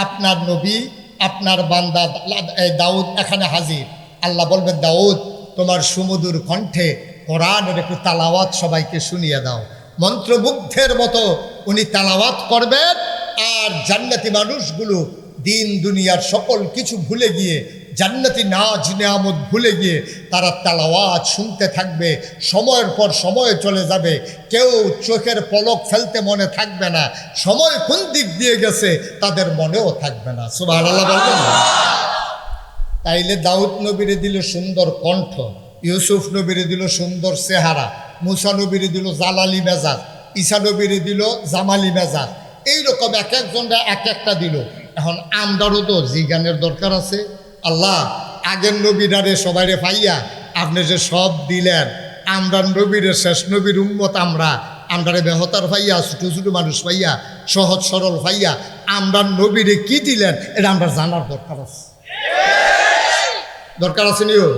আপনার নবী, আপনার বান্দা দাউদ এখানে হাজির। আল্লাহ বলবেন দাউদ তোমার সুমধুর কণ্ঠে কোরআনের একটু তেলাওয়াত সবাইকে শুনিয়ে দাও। মন্ত্রমুগ্ধের মতো উনি তেলাওয়াত করবেন, আর জান্নাতি মানুষগুলো দিন দুনিয়ার সকল কিছু ভুলে গিয়ে, জান্নাতি নাজ নেয়ামত ভুলে গিয়ে তারা তেলাওয়াত শুনতে থাকবে। সময়ের পর সময় চলে যাবে, কেউ চোখের পলক ফেলতে মনে থাকবে না, সময় কোন দিক দিয়ে গেছে তাদের মনেও থাকবে না। সুবহানাল্লাহ বলবেন না? তাইলে দাউদ নবীরে দিল সুন্দর কণ্ঠ, ইউসুফ নবীরে দিল সুন্দর চেহারা, মুসা নবীরে দিল জালালি মেজাজ, ঈসা নবীরে দিল জামালি মেজাজ। এইরকম এক একজনরা এক একটা দিল। এখন আমরারও তো জিজ্ঞানের দরকার আছে। আল্লাহ আগের নবীরারে সবাইরে পাইয়া আপনি যে সব দিলেন, আমরা নবীরে শেষ নবীর উম্মত, আমরারে বেহতার পাইয়া, ছোটো ছোটো মানুষ পাইয়া, সহজ সরল পাইয়া আমরা নবীরে কি দিলেন এটা আমরা জানার দরকার আছে। দরকার আছে নিও?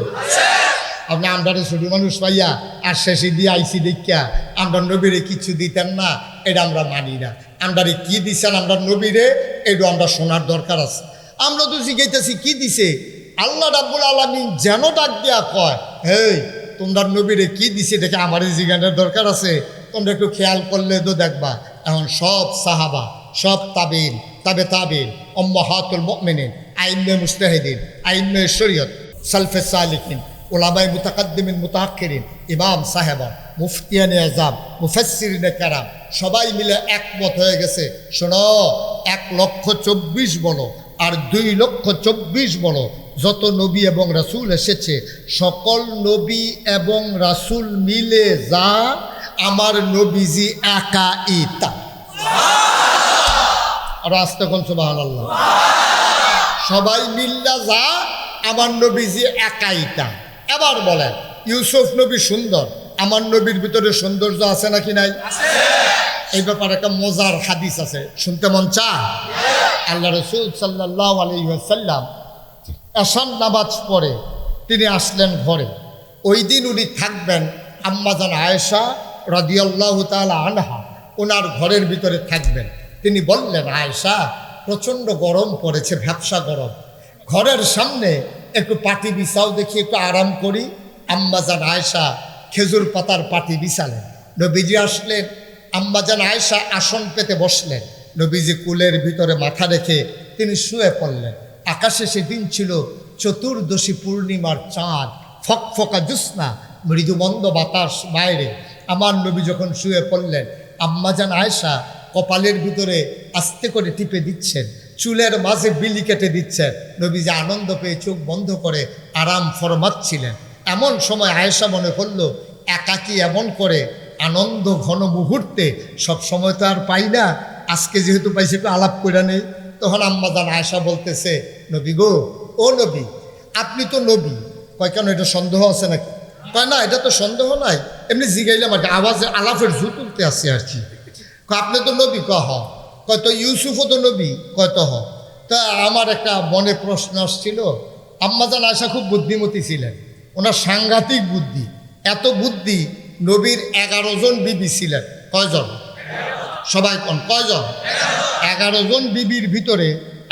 আপনি আমরারে ছোটো মানুষ পাইয়া আর শেষে দিয়ে আইসি দেখিয়া আমরা নবীরে কিছু দিতেন না, এটা আমরা মানি না। আমরারে কি দিচ্ছেন আমরা নবীরে, এটা আমরা শোনার দরকার আছে। আমরা তো শিখাইতেছি কি দিছে, আল্লাহ রাব্বুল আলামিন যেন ডাক দিয়া কয়, হেই তোমরা নবীরে কি দিছে দেখে আমার জিজ্ঞানের দরকার আছে। তোমরা একটু খেয়াল করলে তো দেখবা এখন সব সাহাবা, সব তাবিন, তাবিন, উম্মাহাতুল মুমিনিন, আইম্মে মুজতাহিদিন, আইম্মে শরীয়ত, সালফে সালিকিন, উলামায়ে মুতাকাদ্দিমিন মুতাআখিরিন, ইমাম সাহেবা, মুফতিয়ানে আযম, মুফাসসিরিনে কেরাম সবাই মিলে একমত হয়ে গেছে। শোনো, 1,24,000 বলো আর 2,24,000 বলো, যত নবী এবং রাসূল এসেছে সকল নবী এবং রাসূল মিলে যা আমার নবীজি একা ইতা। আর আস্তে কোন সুবহানাল্লাহ। সবাই মিল্লা যা, আমার নবীজি একাইটা। এবার বলেন, ইউসুফ নবী সুন্দর, আমার নবীর ভিতরে সৌন্দর্য আছে নাকি নাই? এই ব্যাপারে একটা মজার হাদিস আছে, শুনতে মন চায়? আল্লাহ রাসূল সাল্লাল্লাহু আলাইহি ওয়াসাল্লাম এশার নামাজ পড়ে তিনি আসলেন ঘরে। ওই দিন উনি থাকবেন আম্মাজান আয়েশা রাদিয়াল্লাহু তাআলা আনহা, ওনার ঘরের ভিতরে থাকবেন। তিনি বললেন, আয়েশা, প্রচণ্ড গরম পড়েছে, ভ্যাপসা গরম, ঘরের সামনে একটু পাটি বিছাও, দেখি একটু আরাম করি। আম্মাজান আয়েশা খেজুর পাতার পাটি বিছালেন। নবীজি আসলেন, আম্মাজান আয়েশা আসন পেতে বসলেন। নবীজি কুলের ভিতরে মাথা রেখে তিনি শুয়ে পড়লেন। আকাশে সেদিন ছিল চতুর্দশী পূর্ণিমার চাঁদ, ফকফকা জ্যোৎস্না, মৃদুমন্দ বাতাস বাইরে। আমার নবী যখন শুয়ে পড়লেন, আম্মাজান আয়েশা কপালের ভিতরে আস্তে করে টিপে দিচ্ছেন, চুলের মাঝে বিলি কেটে দিচ্ছেন। নবীজি আনন্দ পেয়ে চোখ বন্ধ করে আরাম ফরমাচ্ছিলেন। এমন সময় আয়েশা মনে করল, একাকী এমন করে আনন্দ ঘন মুহূর্তে সব সময় তো আর পাই না, আজকে যেহেতু পাইছি একটু আলাপ করে নেই। তখন আম্মাজান আয়েশা বলতেছে, নবী গো, ও নবী, আপনি তো নবী। কয়, কেন, এটা সন্দেহ আছে নাকি? কয়, না, এটা তো সন্দেহ নাই, এমনি জিগাইলাম আর কি, আওয়াজে আলাপের জু তুলতে আসছে আর কি। আপনি তো নবী? হ। কয়, তো ইউসুফও তো নবী? কয়, তো হ। তা আমার একটা মনে প্রশ্ন আসছিল, আম্মাজান আয়েশা খুব বুদ্ধিমতী ছিলেন, ওনার সাংঘাতিক বুদ্ধি। এত বুদ্ধি, নবীর 11 জন বিবি ছিলেন। কয়জন? সবাই কোন কয়জন? 11 জন বিবির ভিতরে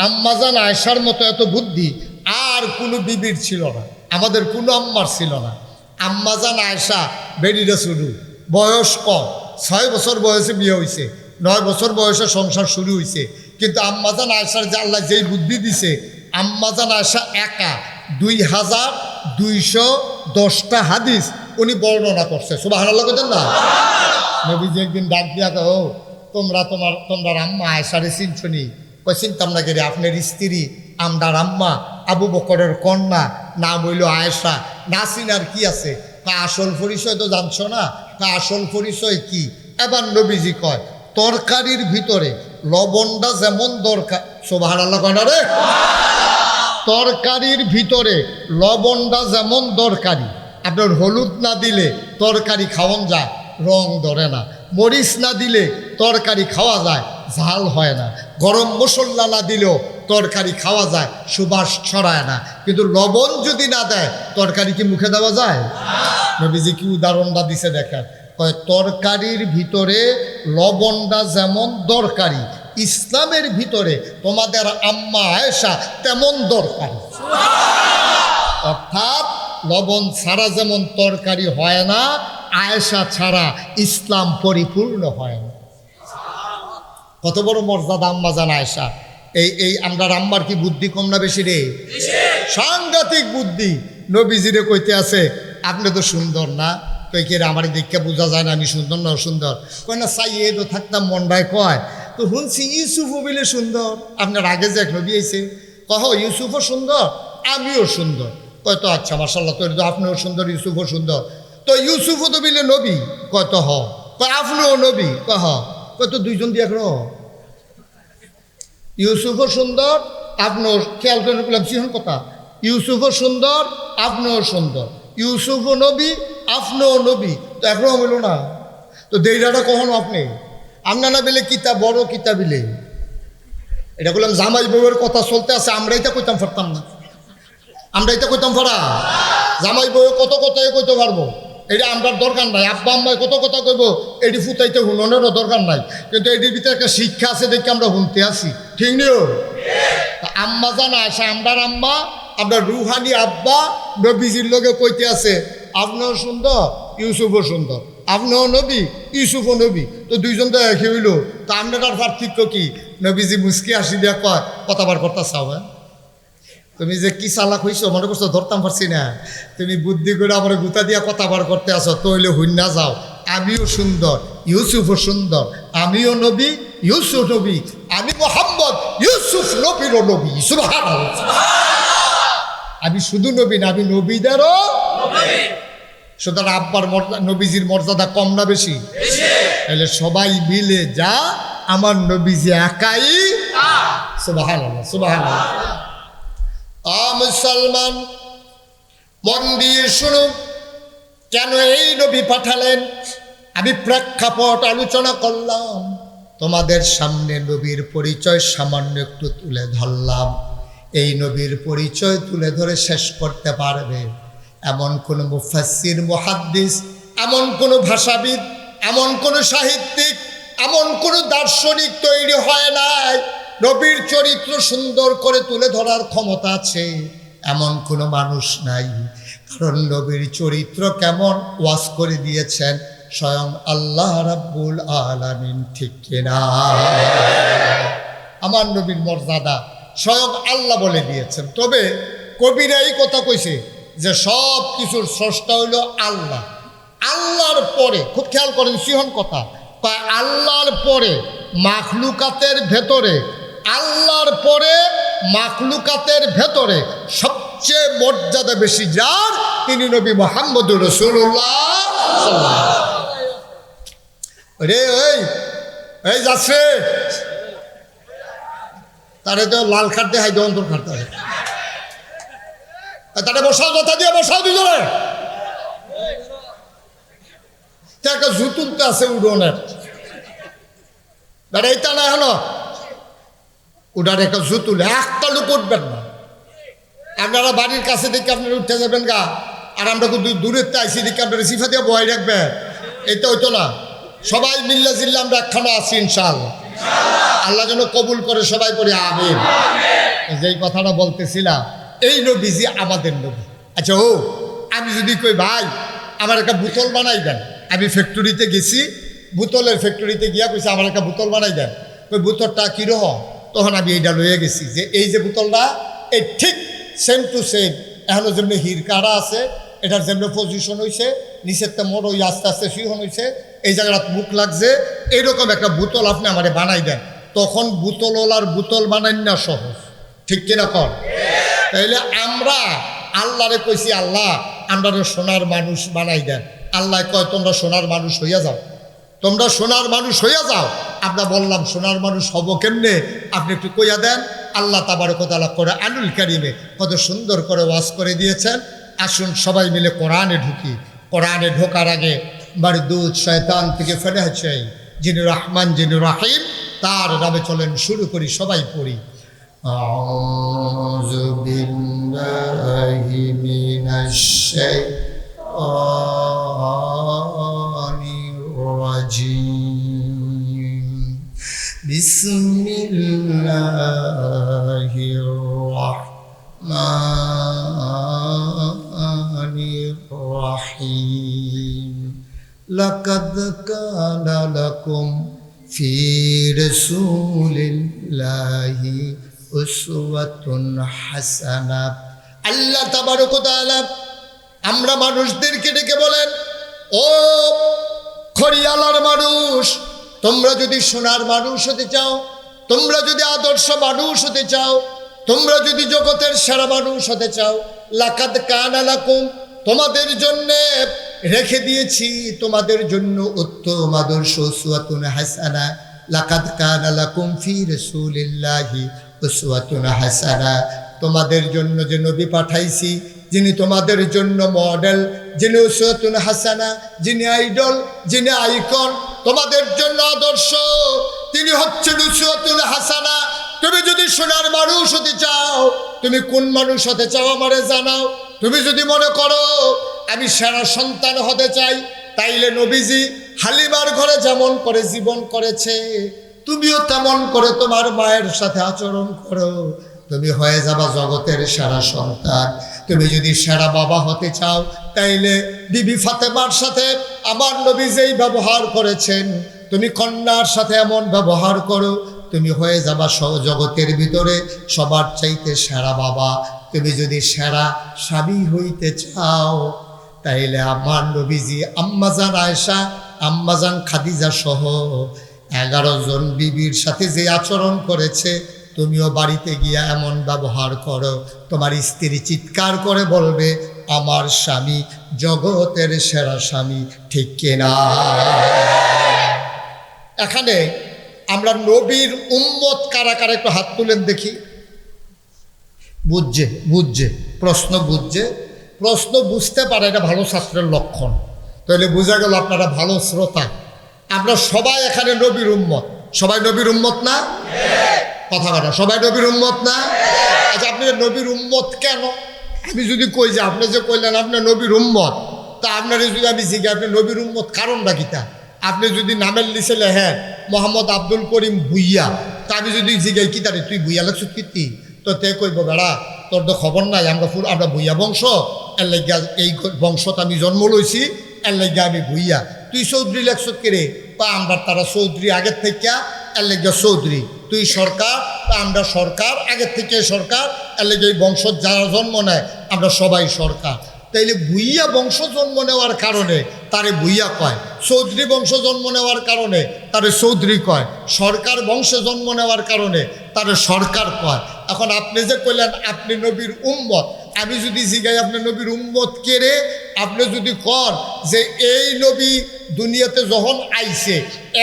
আম্মাজান আয়েশার মতো এত বুদ্ধি আর কোনো বিবির ছিল না, আমাদের কোনো আম্মার ছিল না। আম্মাজান আয়েশা বেরিয়ে শুরু, বয়স কম, 6 বছর বয়সে বিয়ে হয়েছে, 9 বছর বয়সে সংসার শুরু হয়েছে। কিন্তু আম্মাজান আয়েশার যে আল্লাহ যেই বুদ্ধি দিছে, আম্মাজান আয়েশা একা 2210টা হাদিস উনি বর্ণনা করছে। সুবহানাল্লাহ কইতেন না? নবীজি একদিন ডাক দিয়া কয়, ও তোমরা আম্মা আয়েশারে চিনছনি? কই, চিনতাম না, কে আপনার স্ত্রী আমদার আম্মা, আবু বকরের কন্যা, নাম হইল আয়েশা, না চিনার কি আছে? আসল পরিচয় তো জানছো না? আসল পরিচয় কি? এবার নবীজি কয়, তরকারির ভিতরে লবণটা যেমন দরকার, সুবহানাল্লাহ কয় না রে, তরকারির ভিতরে লবণটা যেমন দরকারি, আপনার হলুদ না দিলে তরকারি খাওয়ান যায়, রং ধরে না। মরিচ না দিলে তরকারি খাওয়া যায়, ঝাল হয় না। গরম মশলা না দিলেও তরকারি খাওয়া যায়, সুবাস ছড়ায় না। কিন্তু লবণ যদি না দেয়, তরকারি কি মুখে দেওয়া যায়? নবীজি কি উদাহরণটা দিছে দেখেন, কয়, তরকারির ভিতরে লবণটা যেমন দরকারি, ইসলামের ভিতরে তোমাদের আম্মা আয়েশা তেমন দরকারি। অর্থাৎ লবণ ছাড়া যেমন তরকারি হয় না, আয়েশা ছাড়া ইসলাম পরিপূর্ণ হয় না। কত বড় মর্যাদা আম্মাজান আয়েশা। এই আমরা আম্মার কি বুদ্ধি কম না বেশি রে? সাংঘাতিক বুদ্ধি। নবীজিরে কইতে আছে, আপনি তো সুন্দর না? কই, কে রে, আমার দেখে বোঝা যায় না আমি সুন্দর না অসুন্দর? কয় না, চাই তো থাকতাম মনটায়। কয়, তো শুনছি ইউসুফও বলে সুন্দর, আপনার আগে যে এক নবী আইছে, কহ ইউসুফও সুন্দর, আমিও সুন্দর। কয়, তো আচ্ছা মাশাআল্লাহ, তো আপনিও সুন্দর, ইউসুফও সুন্দর, তো ইউসুফও তো বিলে নবী? কয়, তো হ। কয়, আপনিও নবী? কয়, হ। কয়, তো দুইজন দিয়ে এখন ইউসুফও সুন্দর, আপনিও, খেয়াল করে বললাম সিহন কথা, ইউসুফও সুন্দর, আপনিও সুন্দর, ইউসুফও নবী, আপনিও নবী, তো এখনো হইল না? তো দেইরাটা কখনো আপনি আমরা না বেলে কিতাব বড় কিতাব বিলে, এটা বললাম জামাই বউয়ের কথা চলতে আছে, আমরা এটা কইতাম পারতাম না, আমরা এটা কইতাম পারা? জামাই বউয়ের কত কথাই কইতে পারবো, এটা আমরা দরকার নাই। আব্বা আম্মায় কত কথা কইব, এটি ফুটাইতে হুননেরও দরকার নাই, কিন্তু এটির ভিতরে একটা শিক্ষা আছে দেখে আমরা শুনতে আসি, ঠিক নিও? আম্মা জানা আসে, আমরার আম্মা, আপনার রুহানি আব্বা নবীজির লোকে কইতে আছে, আপনিও সুন্দর, ইউসুফও সুন্দর, আপনিও নবী, ইউসুফও নবী, তো দুইজন তো একই হইল, তো আপনার পার্থক্য কি? নবীজি মুস্কি আসি দিয়া কয়, কথাবার কথা চাও, হ্যাঁ তুমি যে কি চালাক হইছো মনে করছো, ধরতাম পারছি না, তুমি বুদ্ধি করে আমার গুতা দিয়া কথা বার করতে আসো, তো হইলে হুন্না যাও, আমিও সুন্দর, ইউসুফও সুন্দর, আমিও নবী, ইউসুফ নবী, আমি মুহাম্মদ, ইউসুফ নবীরও নবী, সুবহানাল্লাহ। আমি শুধু নবী না, আমি নবীদেরও নবী। সুতরাং আব্বার নবীজির মর্যাদা কম না বেশি? তাহলে সবাই মিলে যা, আমার নবীজি একাই সুবহানাল্লাহ সুবহানাল্লাহ। মুসলমান মন দিয়ে শুনুন, কেন এই নবী পাঠালেন? আমি প্রেক্ষাপট আলোচনা করলাম, তোমাদের সামনে নবীর পরিচয় সামান্য একটু তুলে ধরলাম। এই নবীর পরিচয় তুলে ধরে শেষ করতে পারবে এমন কোন মুফাসসির, মুহাদ্দিস, এমন কোন ভাষাবিদ, এমন কোন সাহিত্যিক, এমন কোন দার্শনিক তৈরি হয় নাই নবীর চরিত্র সুন্দর করে তুলে ধরার ক্ষমতা আছে এমন কোনো মানুষ নাই। কারণ নবীর চরিত্র কেমন ওয়াজ করে দিয়েছেন স্বয়ং আল্লাহ রাব্বুল আলামিন, ঠিক কিনা? আমার নবীর মর্যাদা স্বয়ং আল্লাহ বলে দিয়েছেন। তবে কবিরা এই কথা কইছে যে সব কিছুর স্রষ্টা হইল আল্লাহ। আল্লাহর পরে, খুব খেয়াল করেন সিহন কথা, আল্লাহর পরে মাখলুকাতের ভেতরে, আল্লাহর পরে মাখলুকাতের ভেতরে সবচেয়ে মর্যাদা বেশি যার, তিনি নবী মুহাম্মদুর রাসূলুল্লাহ। রে এই যাচ্ছে তারে তো লাল কার্ড দিয়ে হাইতে অন্তর কাটতে হবে, তারে বসাও, কথা দিয়ে বসাও দুজনে। একটা জুতুলতে আছে উডনের, এইটা না হলো ওটার একটা জুতুল, একটা লোক উঠবেন না। আপনারা বাড়ির কাছে দেখে আপনারা উঠতে যাবেন গা, আর আমরা দূরের আইসি দেখে আপনারা সিফা দিয়ে বয় রাখবেন, এইটা হইতো না। সবাই মিল্লা জিল্লা আমরা একখানে আছি ইনশাআল্লাহ। আল্লাহ যেন কবুল করে, সবাই করে আমিন। যেই কথাটা বলতেছিলাম, এই নবীজি আমাদের নবী। আচ্ছা আমি যদি কই ভাই আমার একটা বোতল বানাই দেন, আমি ফ্যাক্টরিতে গেছি, বোতলের ফ্যাক্টরিতে গিয়া কইছে আমার একটা বোতল বানাই দেন, ওই বোতলটা কীরকম? তখন আমি এইটা লইয়া গেছি যে এই যে বোতলটা, এই ঠিক সেম টু সেম এখনো যেমনি হিরকারা আছে, এটার যেমনি পজিশন হয়েছে, নিচের তো মোড় ওই আস্তে আস্তে সিহন হয়েছে, এই জায়গাটা মুখ লাগছে, এইরকম একটা বোতল আপনি আমারে বানাই দেন। তখন বোতলওয়ালার বোতল বানাই না সহজ, ঠিক কিনা কর? তাইলে আমরা আল্লাহরে কইছি আল্লাহ আমরা সোনার মানুষ বানাই দেন। আল্লাহ কয় তোমরা সোনার মানুষ হইয়া যাও, তোমরা সোনার মানুষ হইয়া যাও। আমরা বললাম সোনার মানুষ হব কেমনে, আপনি একটু কইয়া দেন। আল্লাহ তাবারক ওয়া তাআলা কোরআনুল কারীমে কত সুন্দর করে ওয়াজ করে দিয়েছেন। আসুন সবাই মিলে কোরআনে ঢুকি। কোরআনে ঢোকার আগে মারদুদ শয়তান থেকে ফেলে চাই, যিনি রহমান যিনি রহিম, তার নামে চলেন শুরু করি, সবাই পড়ি। আউযু বিল্লাহি মিনাশ শাইতানির রাজীম। বিসমিল্লাহির রাহমানির রাহিম। লাকাদ কানা লাকুম ফি রাসূলিল্লাহি উসওয়াতুন হাসানাহ। আল্লাহ তাবারক ওয়া তাআলা আমরা মানুষদেরকে ডেকে বলেন, ও খড়িয়ালার মানুষ, তোমরা যদি সোনার মানুষ হতে চাও, তোমরা যদি আদর্শ মানুষ হতে চাও, তোমরা যদি জগতের সেরা মানুষ হতে চাও, লাকাদ কানা লাকুম, তোমাদের জন্য রেখে দিয়েছি, তোমাদের জন্য উত্তম আদর্শ, উসওয়াতুন হাসানাহ। লাকাদ কানা লাকুম ফি রাসূলিল্লাহি উসওয়াতুন হাসানাহ। তোমাদের জন্য যে নবী পাঠাইছি, যিনি তোমাদের জন্য মডেল, যিনি উসওয়াতুন হাসানাহ, যিনি আইডল, যিনি আইকন, তোমাদের জন্য আদর্শ, তিনি হচ্ছেন উসওয়াতুন হাসানাহ। তুমি যদি সোনার মানুষ হতে চাও, তুমি কোন মানুষ হতে চাও আমারে জানাও। তুমি যদি মনে করো আমি সেরা সন্তান হতে চাই, তাইলে নবীজি হালিমার ঘরে যেমন করে জীবন করেছে, তুমিও তেমন করে তোমার মায়ের সাথে আচরণ করো, তুমি হয়ে যাবা জগতের সেরা সন্তান। তুমি যদি সেরা বাবা হতে চাও, তাইলে বিবি ফাতেমার সাথে আমার নবী যেই ব্যবহার করেছেন, তুমি কন্যার সাথে এমন ব্যবহার করো, তুমি হয়ে যাবা জগতের ভিতরে সবার চাইতে সেরা বাবা। তুমি যদি সেরা স্বামী হইতে চাও, তাইলে আমার নবীজি আম্মাজান আয়েশা, আম্মাজান খাদিজা সহ 11 জন বিবির সাথে যে আচরণ করেছে, তুমিও বাড়িতে গিয়া এমন ব্যবহার করো, তোমার স্ত্রী চিৎকার করে বলবে আমার স্বামী জগতের সেরা স্বামী, ঠিক কিনা? এখানে আমরা নবীর উম্মত কারা কারা একটু হাত তুলেন দেখি। বুঝছে প্রশ্ন বুঝছে, প্রশ্ন বুঝতে পারে, এটা ভালো ছাত্রের লক্ষণ। তাহলে বোঝা গেল আপনারা ভালো শ্রোতা। আমরা সবাই এখানে নবীর উম্মত। সবাই নবীর উম্মত না? কথা বলা, সবাই নবীর উম্মত না? আচ্ছা, আপনি নবীর উম্মত কেন? আমি যদি কই যে আপনি যে কইলেন আপনি নবীর উম্মত, তা আপনার যদি আমি জিজ্ঞাসা আপনি নবীর উম্মত কারণটা কিতা? আপনি যদি নামের লিখে লেখেন মোহাম্মদ আব্দুল করিম ভুইয়া, তা আমি যদি জিজ্ঞাসা কি তারে তুই ভুইয়া লেখছ কীর্তি, তো তে কইব বেড়া তোর তো খবর নাই, আমরা ভুইয়া বংশ, এর লাগিয়া এই বংশত আমি জন্ম লইছি, এর লাগিয়া আমি ভুইয়া। তুই চৌধুরী লেখছ কে রে? বা আমরা তারা চৌধুরী আগের থেকে, এর লাগিয়া চৌধুরী। তুই সরকার, তা আমরা সরকার আগের থেকে সরকার, এর লাগিয়া এই বংশ যারা জন্ম নেয় আমরা সবাই সরকার। তাইলে ভুইয়া বংশ জন্ম নেওয়ার কারণে তারে ভুইয়া কয়, চৌধুরী বংশ জন্ম নেওয়ার কারণে তারে চৌধুরী কয়, সরকার বংশে জন্ম নেওয়ার কারণে তারে সরকার কয়। এখন আপনি যে কইলেন আপনি নবীর উম্মত, আমি যদি জিগাই আপনি নবীর উম্মত কে রে, আপনি যদি কন যে এই নবী দুনিয়াতে যখন আইছে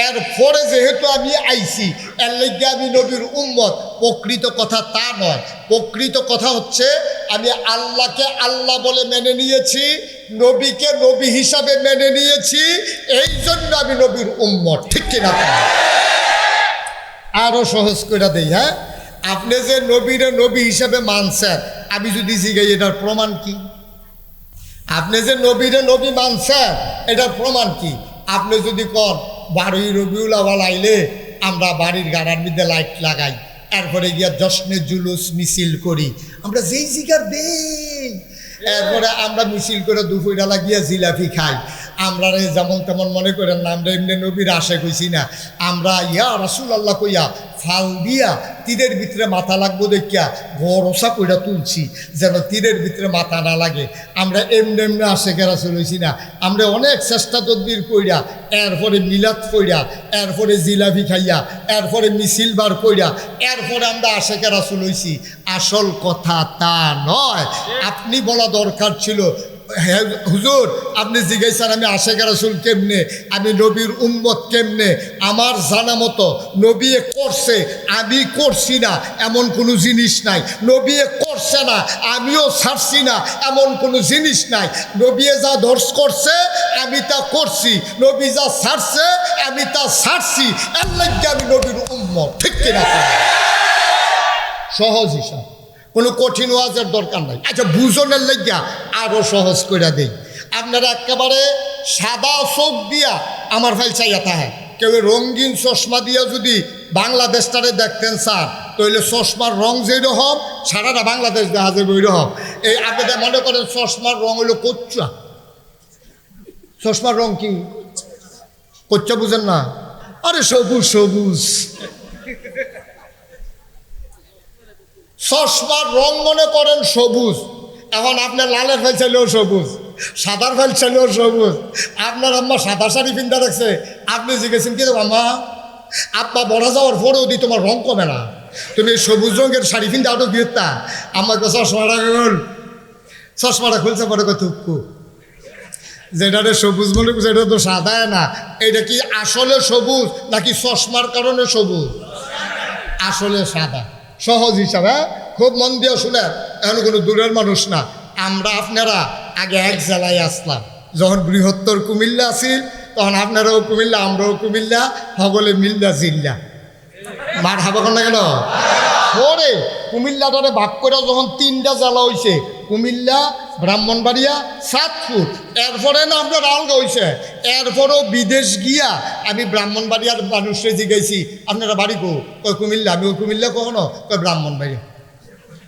এরপরে যেহেতু আমি আইছি এর লাগে আমি নবীর উম্মত, প্রকৃত কথা তা নয়। প্রকৃত কথা হচ্ছে আমি আল্লাহকে আল্লাহ বলে মেনে নিয়েছি, নবীকে নবী হিসাবে মেনে নিয়েছি, এই জন্য আমি নবীর উম্মত। ঠিক কিনা? আরও সহজ করে দেই। হ্যাঁ, আপনি যে নবীরে নবী হিসাবে মানছেন, আমি যদি জিগাই এটার প্রমাণ কি? আপনি যে নবীরে নবী মানছেন এটার প্রমাণ কি? আপনি যদি কন 12ই রবিউল আউয়াল আইলে আমরা বাড়ির গাড়ার মধ্যে লাইট লাগাই, এরপরে গিয়া জশ্নে জুলুস মিছিল করি, আমরা যেই জিগার দেই, এরপরে আমরা মিছিল করে দুপুরবেলা গিয়া জিলাপি খাই, আমরা যেমন তেমন মনে করেন না আমরা এমনি নবীর আশে কইছি না, আমরা ইয়া রাসূলুল্লাহ কইয়া ফাল দিয়া তীরের ভিতরে মাথা লাগবো দেখিয়া ভরসা কইরা তুলছি যেন তীরের ভিতরে মাথা না লাগে। আমরা এমনি এমনি আশেকের রাসূল হইছি না, আমরা অনেক চেষ্টা তদবির কইরা, এরপরে মিলাদ কইরা, এরপরে জিলাপি খাইয়া, এরপরে মিছিল বার কইরা, এরপরে আমরা আশেকের রাসূল হইছি। আসল কথা তা নয়। আপনি বলা দরকার ছিল, হ্যাঁ হুজুর আপনি জিজ্ঞাসা আমি আশেকের রাসূল কেমনে, আমি নবীর উম্মত কেমনে? আমার জানা মতো নবী করছে আমি করছি না এমন কোনো জিনিস নাই, নবী করছে না আমিও ছাড়ছি না এমন কোনো জিনিস নাই। নবী যা ধর্ষ করছে আমি তা করছি, নবী যা ছাড়ছে আমি তা ছাড়ছি, এর লাগে আমি নবীর উম্মত। ঠিক কিনা? সহজ হিসাব, কোনো কঠিন ওয়াজের দরকার নাই। আচ্ছা, বুঝনের লাগিয়া আরও সহজ করে দেই। আপনারা একেবারে সাদা চোখ দিয়া আমার ভাই চাইয়া তাহা, কেউ রঙিন চশমা দিয়া যদি বাংলাদেশটারে দেখতেন স্যার, তাহলে চশমার রং যেরকম সারাটা বাংলাদেশ দেখা যাবে ওই রকম। এই আপনাদের মনে করেন চশমার রং হইল কোচ্চা। চশমার রং কি? কোচ্চা বুঝেন না? আরে সবুজ সবুজ। চশমার রং মনে করেন সবুজ, এখন আপনার লালের ফেল চাইলেও সবুজ, সাদার ফেল চাইলেও সবুজ। আপনার আম্মা সাদা শাড়ি পিন্ধা রাখছে, আপনি জিজ্ঞেসেন কি আম্মা আপা বড়া যাওয়ার পরেও দি তোমার রং কমে না, তুমি সবুজ রঙের শাড়ি পিন্ধা আটো বিয়েতা? আমাকে চশমাটা খুল, চশমাটা খুলছে পরে কত যেটা সবুজ মনে করছে এটা তো সাদা না। এটা কি আসলে সবুজ নাকি চশমার কারণে সবুজ? আসলে সাদা। সহজ হিসাবে খুব মন দিয়ে শুনে, এখন কোনো দূরের মানুষ না। আমরা আপনারা আগে এক জেলায় আসলাম, যখন বৃহত্তর কুমিল্লা আসিল তখন আপনারাও কুমিল্লা আমরাও কুমিল্লা, সকলে মিল্লা জিল্লা। মার হাবা না কেন? পরে কুমিল্লাটারে ভাগ করে যখন 3টা জেলা হয়েছে, কুমিল্লা, ব্রাহ্মণবাড়িয়া, চাঁদপুর, এরপরে না আপনার আলগা হয়েছে। এরপরেও বিদেশ গিয়া আমি ব্রাহ্মণবাড়িয়ার মানুষরে জিগাইছি আপনারা বাড়ি কো? কই কুমিল্লা। আমি ওই কুমিল্লা কখনো? কই ব্রাহ্মণবাড়িয়া।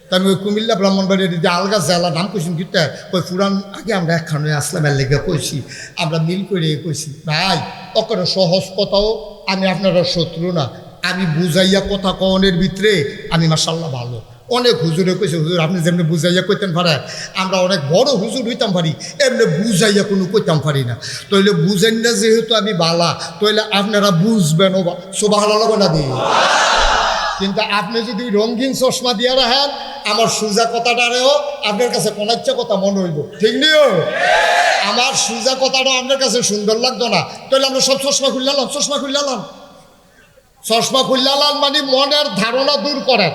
তা আমি ওই কুমিল্লা ব্রাহ্মণবাড়িয়া দিদি আলগা জেলা নাম কইছি কিতা? কই পুরান আগে আমরা একখানে আসলাম এর লেগে কইছি, আমরা মিল করে কইছি। ভাই অকরে সহজ কথাও, আমি আপনারা শত্রু না, আমি বুঝাইয়া কথা কনের ভিতরে আমি মাশাআল্লাহ ভালো। অনেক হুজুরে কইছে হুজুর আপনি যেমনি বুঝাইয়া কইতেন পারেন, আমরা অনেক বড় হুজুর হইতাম পারি, এমনি বুঝাইয়া কোনো কইতাম পারি না। তইলে বুঝেন না যেহেতু আমি বালা, তইলে আপনারা বুঝবেন ও সুবহানাল্লাহ না দিয়ে। কিন্তু আপনি যদি রঙিন চশমা দিয়া রাখেন, আমার সুজা কথাটারেও আপনার কাছে কোনাচ্চা কথা মনে হইব। ঠিক নিও? আমার সুজা কথাটাও আপনার কাছে সুন্দর লাগতো না, তাহলে আমরা সব চশমা খুললাম, চশমা খুললাম। চশমা খুললালাল মানে মনের ধারণা দূর করেন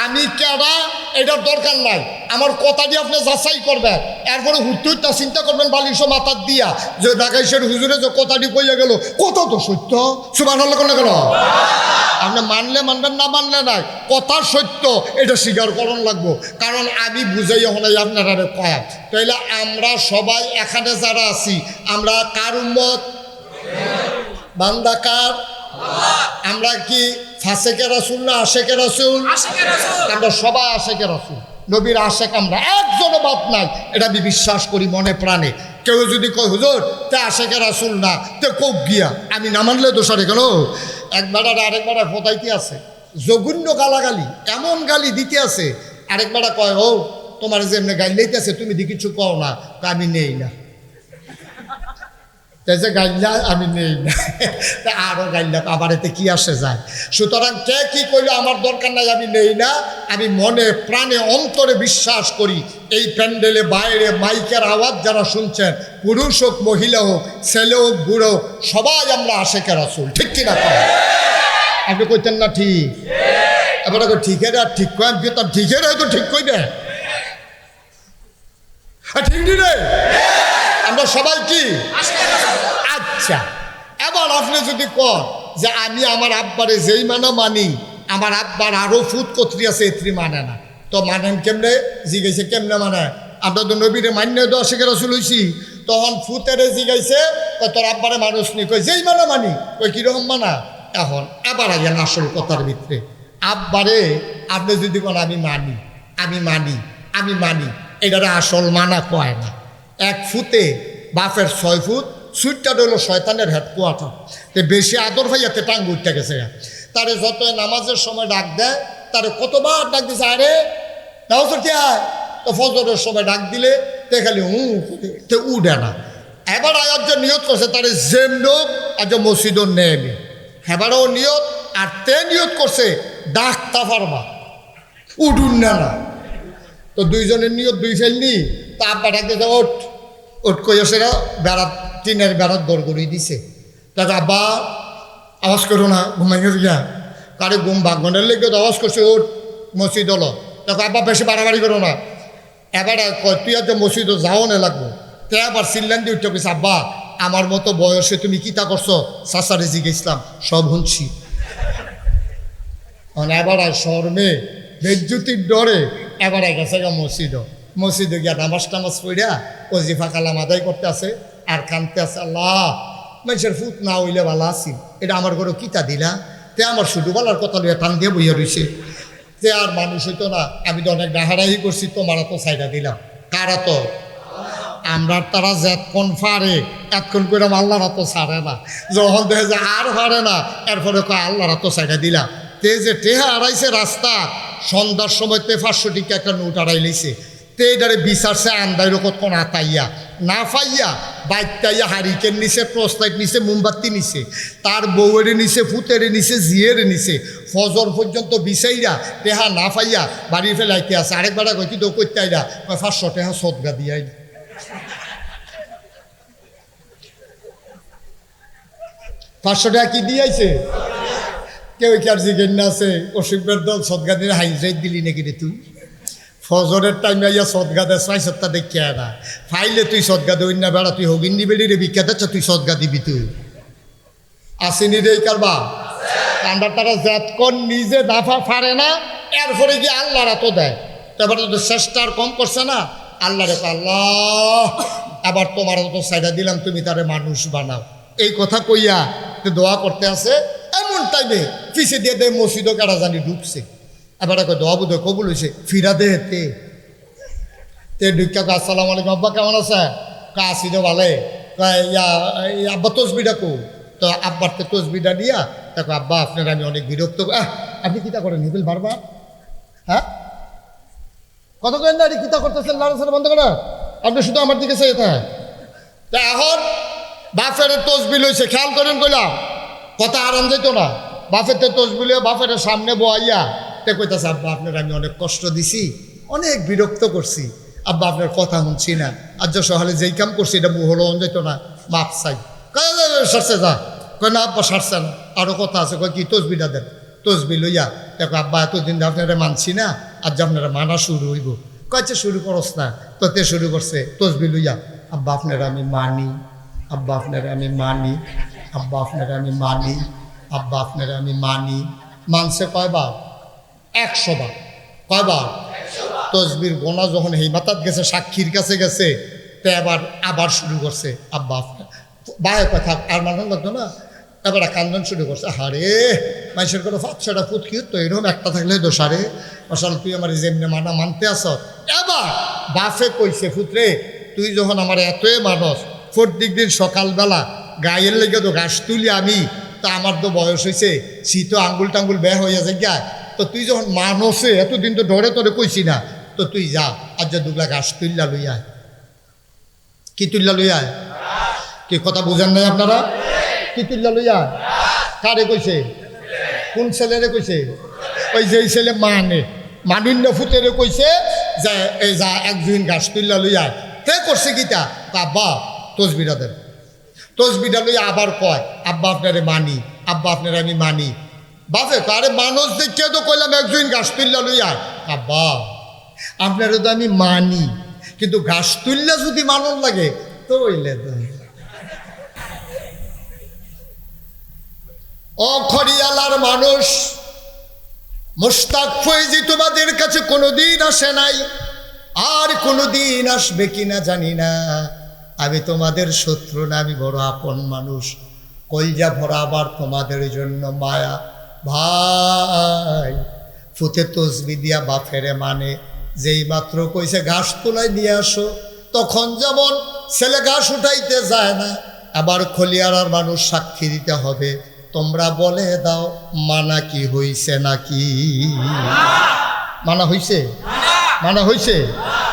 আমি কেডা এটার দরকার নাই আমার কথা দিয়ে আপনি যাচাই করবেন এরপরে হুট্টুটা চিন্তা করবেন বালিশ মাথার দিয়া যে ঢাকাইশের হুজুরে যে কথাটি কইয়া গেল কথা তো সত্য সুবহানাল্লাহ কোন গেল আপনি মানলে মানবেন না মানলে নাই কথা সত্য এটা স্বীকার করণ লাগবো কারণ আমি বুঝাই হলাই আপনারা কয়া তাইলে আমরা সবাই এখানে যারা আছি আমরা কার উম্মত বান্দা কার আমরা কি ফাসেকে রাসূল না আশেকে রাসূল আমরা সবাই আশেকে রাসূল নবীর আশেক আমরা একজনও বাদ নাই এটা আমি বিশ্বাস করি মনে প্রাণে কেউ যদি কয় হুজুর তে আশেকে রাসূল না তে কোক গিয়া আমি না মানলে দোষারে কেন একবার আর আরেকবার ফোটাইতে আছে জঘন্য গালাগালি এমন গালি দিতে আছে আরেকবার কয় ও তোমার যেমনি গালি লইতে আছে তুমি দি কিছু কও না তা আমি নেই না যে গাইলা আমি নেই না আরো গাইলা আবার এতে কি আসে যায় সুতরাং কে কি কইলো আমার দরকার নাই আমি নেই না আমি মনে প্রাণে অন্তরে বিশ্বাস করি এই প্যান্ডেলে বাইরে মাইকের আওয়াজ যারা শুনছেন পুরুষ হোক মহিলা হোক ছেলে হোক বুড়ো হোক সবাই আমরা আশেকে রাসূল ঠিক কিনা আপনি কইতেন না ঠিক এবার ঠিকের আর ঠিক কয় তার ঠিকের হয়তো ঠিক কইবে ঠিক রে আমরা সবাই কি আচ্ছা এবার আপনি যদি কন যে আমি আমার আব্বারে যেই মানি আমার আব্বার আরো ফুট কতরি আছে এত্রি মানে না তো মানেন কেমনে জিগাইছে কেমনে মানে আমরা তো নবীরে মান্য তো আশেকে রাসূল হইছি তখন ফুতেরে জিগাইছে তোর আব্বারে মানুষ নি কই যেই মানি কই কিরকম মানা এখন আবার আইয়ান আসল কথার ভিতরে আব্বারে আপনি যদি কোন আমি মানি এটারে আসল মানা কয় না এক ফুতে বাপের 6 ফুট সুইটটা হলো শয়তানের হেডকোয়ার্টার তে বেশি আদর ভাইয়াতে টাঙ্গ উঠতে গেছে তারে যত নামাজের সময় ডাক দেয় তারে কতবার ডাক দিছে আরে নাও করতে আয় তো ফজরের সময় ডাক দিলে তে খালি তে উঠে না এবার আয়াত যে নিয়ত করছে তারে জেম লোক আজ মসজিদও নেয়নি হেবারও নিয়ত আর তে নিয়ত করছে ডাকতা পারবা উঠুন না তো দুইজনের নিয়ত দুই ফেলনি তা আব্বা ডাক দিতে ওট কইয়া সেরা বেড়াত টিনের বেড়াত দরগড়ি দিছে তাকে আব্বা আওয়াজ করো না ঘুমাইয়ে গিয়া কারে ঘুম ভাগনের লেগে আওয়াজ করছে ওট মসজিদ হলো তাকে আব্বা বেশি বাড়াবাড়ি করো না এবার তুই আজ মসজিদ যাও না লাগবো তে আবার সিল্লান দিয়ে উঠতে কইছে আব্বা আমার মতো বয়সে তুমি কিতা করছো সাসারে জিগেছিলাম সব শুনছি এবার শর্মে বেজ্জুতির ডরে এবার গেছে গা মসজিদে গিয়া নামাজ টামাজ পড়িয়া ওজিফা কালাম আদায় করতে আছে আর কানতে আছে আল্লাহ মানুষের ফুট না হইলে ভালো আসি এটা আমার ঘরে কিতা দিলা তে আমার শুধু বলার কথা লইয়া টান দিয়ে বইয়া রয়েছে যে আর মানুষ হইতো না আমি তো অনেক ডাহারাই করছি তোমারা তো সাইডা দিলাম কারা তো আমরা তারা যেতক্ষণ পারে এতক্ষণ করে আল্লাহরা তো ছাড়ে না যখন দেখে যে আর পারে না এরপরে কয় আল্লাহরা তো সাইডা দিলাম তে যে টেহা আড়াইছে রাস্তা সন্ধ্যার সময় তে 500 টিকা একটা নোট আড়াই লইছে তে এটারে বিচারছে আন্দাইর কতক্ষণ আতাইয়া না পাইয়া বাইকটাইয়া হারিকেন নিছে টর্চ লাইট নিছে মোমবাতি নিছে তার বউয়েরে নিছে ফুতেরে নিছে জিয়েরে নিছে ফজর পর্যন্ত বিচাইরা টেহা না পাইয়া বাড়ি ফেলাইতে আছে আরেকবার কইতি তো করতে আইরা 500 টেহা সদগা দিয়াই 500 টাকা কি দিয়েছে কেউ কি আর জিজ্ঞেস না আছে অসুখের দল সদগা দিলে হাইজাই দিলি নাকি রে তুই ফজরের টাইমে আইয়া সদগা দে 6-7টা দেখিয়া না ফাইলে তুই সদগা দই না বেড়া তুই হগিন্নি বেড়ি রে বিখ্যাত তুই সদগা দিবি তুই আসেনি রে কারবা কান্ডা তারা জাতকন নিজে দাফা ফারে না এরপরে গিয়ে আল্লাহরা তো দেয় তারপরে তো চেষ্টার কম করছে না আল্লাহ রে আল্লাহ আবার তোমার তো সাইডা দিলাম তুমি তারে মানুষ বানাও এই কথা কইয়া দোয়া করতে আছে এমন টাইমে পিছিয়ে দিয়ে দেয় মসজিদও কারা জানি ঢুকছে এবার দোয়া বুধ কবুল হয়েছে ফিরা দে তে ঢুকা আসসালাম আলাইকুম আব্বা কেমন আছে আসি তো ভালে আব্বা তসবিটা কো তো আব্বার তো তসবিটা নিয়া দেখো আব্বা আপনার আমি অনেক বিরক্ত আপনি কিতা করেন হিবিল বারবার হ্যাঁ কত করেন না কিতা করতেছেন লাড়াছাড়া বন্ধ করা আপনি শুধু আমার দিকে চাই তা এখন বাফের তসবিল হয়েছে খেয়াল করেন কইলাম কথা আরাম যেত না বাফের তসবিলে বাফের সামনে বইয়া তে কইতাছে আব্বা আপনার আমি অনেক কষ্ট দিছি অনেক বিরক্ত করছি আব্বা আপনার কথা শুনছি না আজ সকালে যেই কাম করছি এটা মুহলো যেত না মাপ চাই সারছে যা কয় না আব্বা সারছে না আরও কথা আছে, কয় কি তসবিটা দেন, তসবি লইয়া দেখো আব্বা এতদিন আপনারা মানছি না, আর যে আপনারা মানা শুরু হইব। কয়েছে শুরু করস না, তোতে শুরু করছে তসবি লইয়া, আব্বা আপনারা আমি মানি, আব্বা আপনারা আমি মানি, আব্বা আপনারা আমি মানি, আব্বা আপনারা আমি মানি। মানছে কয়বার? 100 বার। কয়বার? তসবির গোনা যখন এই মাতাত গেছে, সাক্ষীর কাছে গেছে, তো আবার শুরু করছে, আব্বা আপনার বায়ে কথা আর মানার লাগতো না, এবার কান্দন শুরু করছে। হারে মানুষের কোনো 5-6টা ফুট কি তো এরকম একটা থাকলে দোষারে মশাল তুই আমার যেমনি মানা মানতে আস। এবার বাফে কইছে, ফুটরে তুই যখন আমার এতই মানুষ, প্রত্যেক দিন সকালবেলা গায়ের লেগে তো ঘাস তুলি আমি, তা আমার তো বয়স হয়েছে, শীত আঙ্গুল টাঙ্গুল বের হইয়া যায়, তো তুই যখন মানুষে এতদিন তো ডরে তোরে কইছি না, তো তুই যা আর যা দুগলা ঘাস তুললা লইয়ায়। কি তুললা লইয়ায়? কি কথা বুঝেন নাই আপনারা? কি তুললা লইয়ায়? কারে কইছে? কোন ছেলেরে কইছে? ওই যে ছেলে মানুন্য ফুতেরে কইছে যে এই যা 1-2 ঘাস তুললা লইয়ায়। তে করছে কিতা? আব্বা তসবিটা দেন। তসবিটা লইয়া আবার কয়, আব্বা আপনারে মানি, আব্বা আপনারে আমি মানি। বাপে আরে মানুষ দেখে তো কইলাম 1-2 ঘাস তুললা লইয়ায়। আব্বা আপনারও তো আমি মানি, কিন্তু ঘাস তুললে যদি মানন লাগে তো হইলে তো। অখরিয়ালার মানুষ মুশতাক ফয়েজি তোমাদের কাছে কোনোদিন আসে নাই, আর কোনোদিন আসবে কিনা জানি না। আমি তোমাদের শত্রু না, আমি বড় আপন মানুষ, কলজা ভরা আবার তোমাদের জন্য মায়া। ভাই ফুতে তসবি দিয়া বাফেরে মানে, যেই মাত্র কইছে ঘাস তোলাই নিয়ে আসো, তখন যেমন ছেলে ঘাস উঠাইতে যায় না, আবার খলিয়ারার মানুষ সাক্ষী দিতে হবে। তোমরা বলে দাও মানা কি হইছে নাকি? মানা হইছে? মানা হইছে?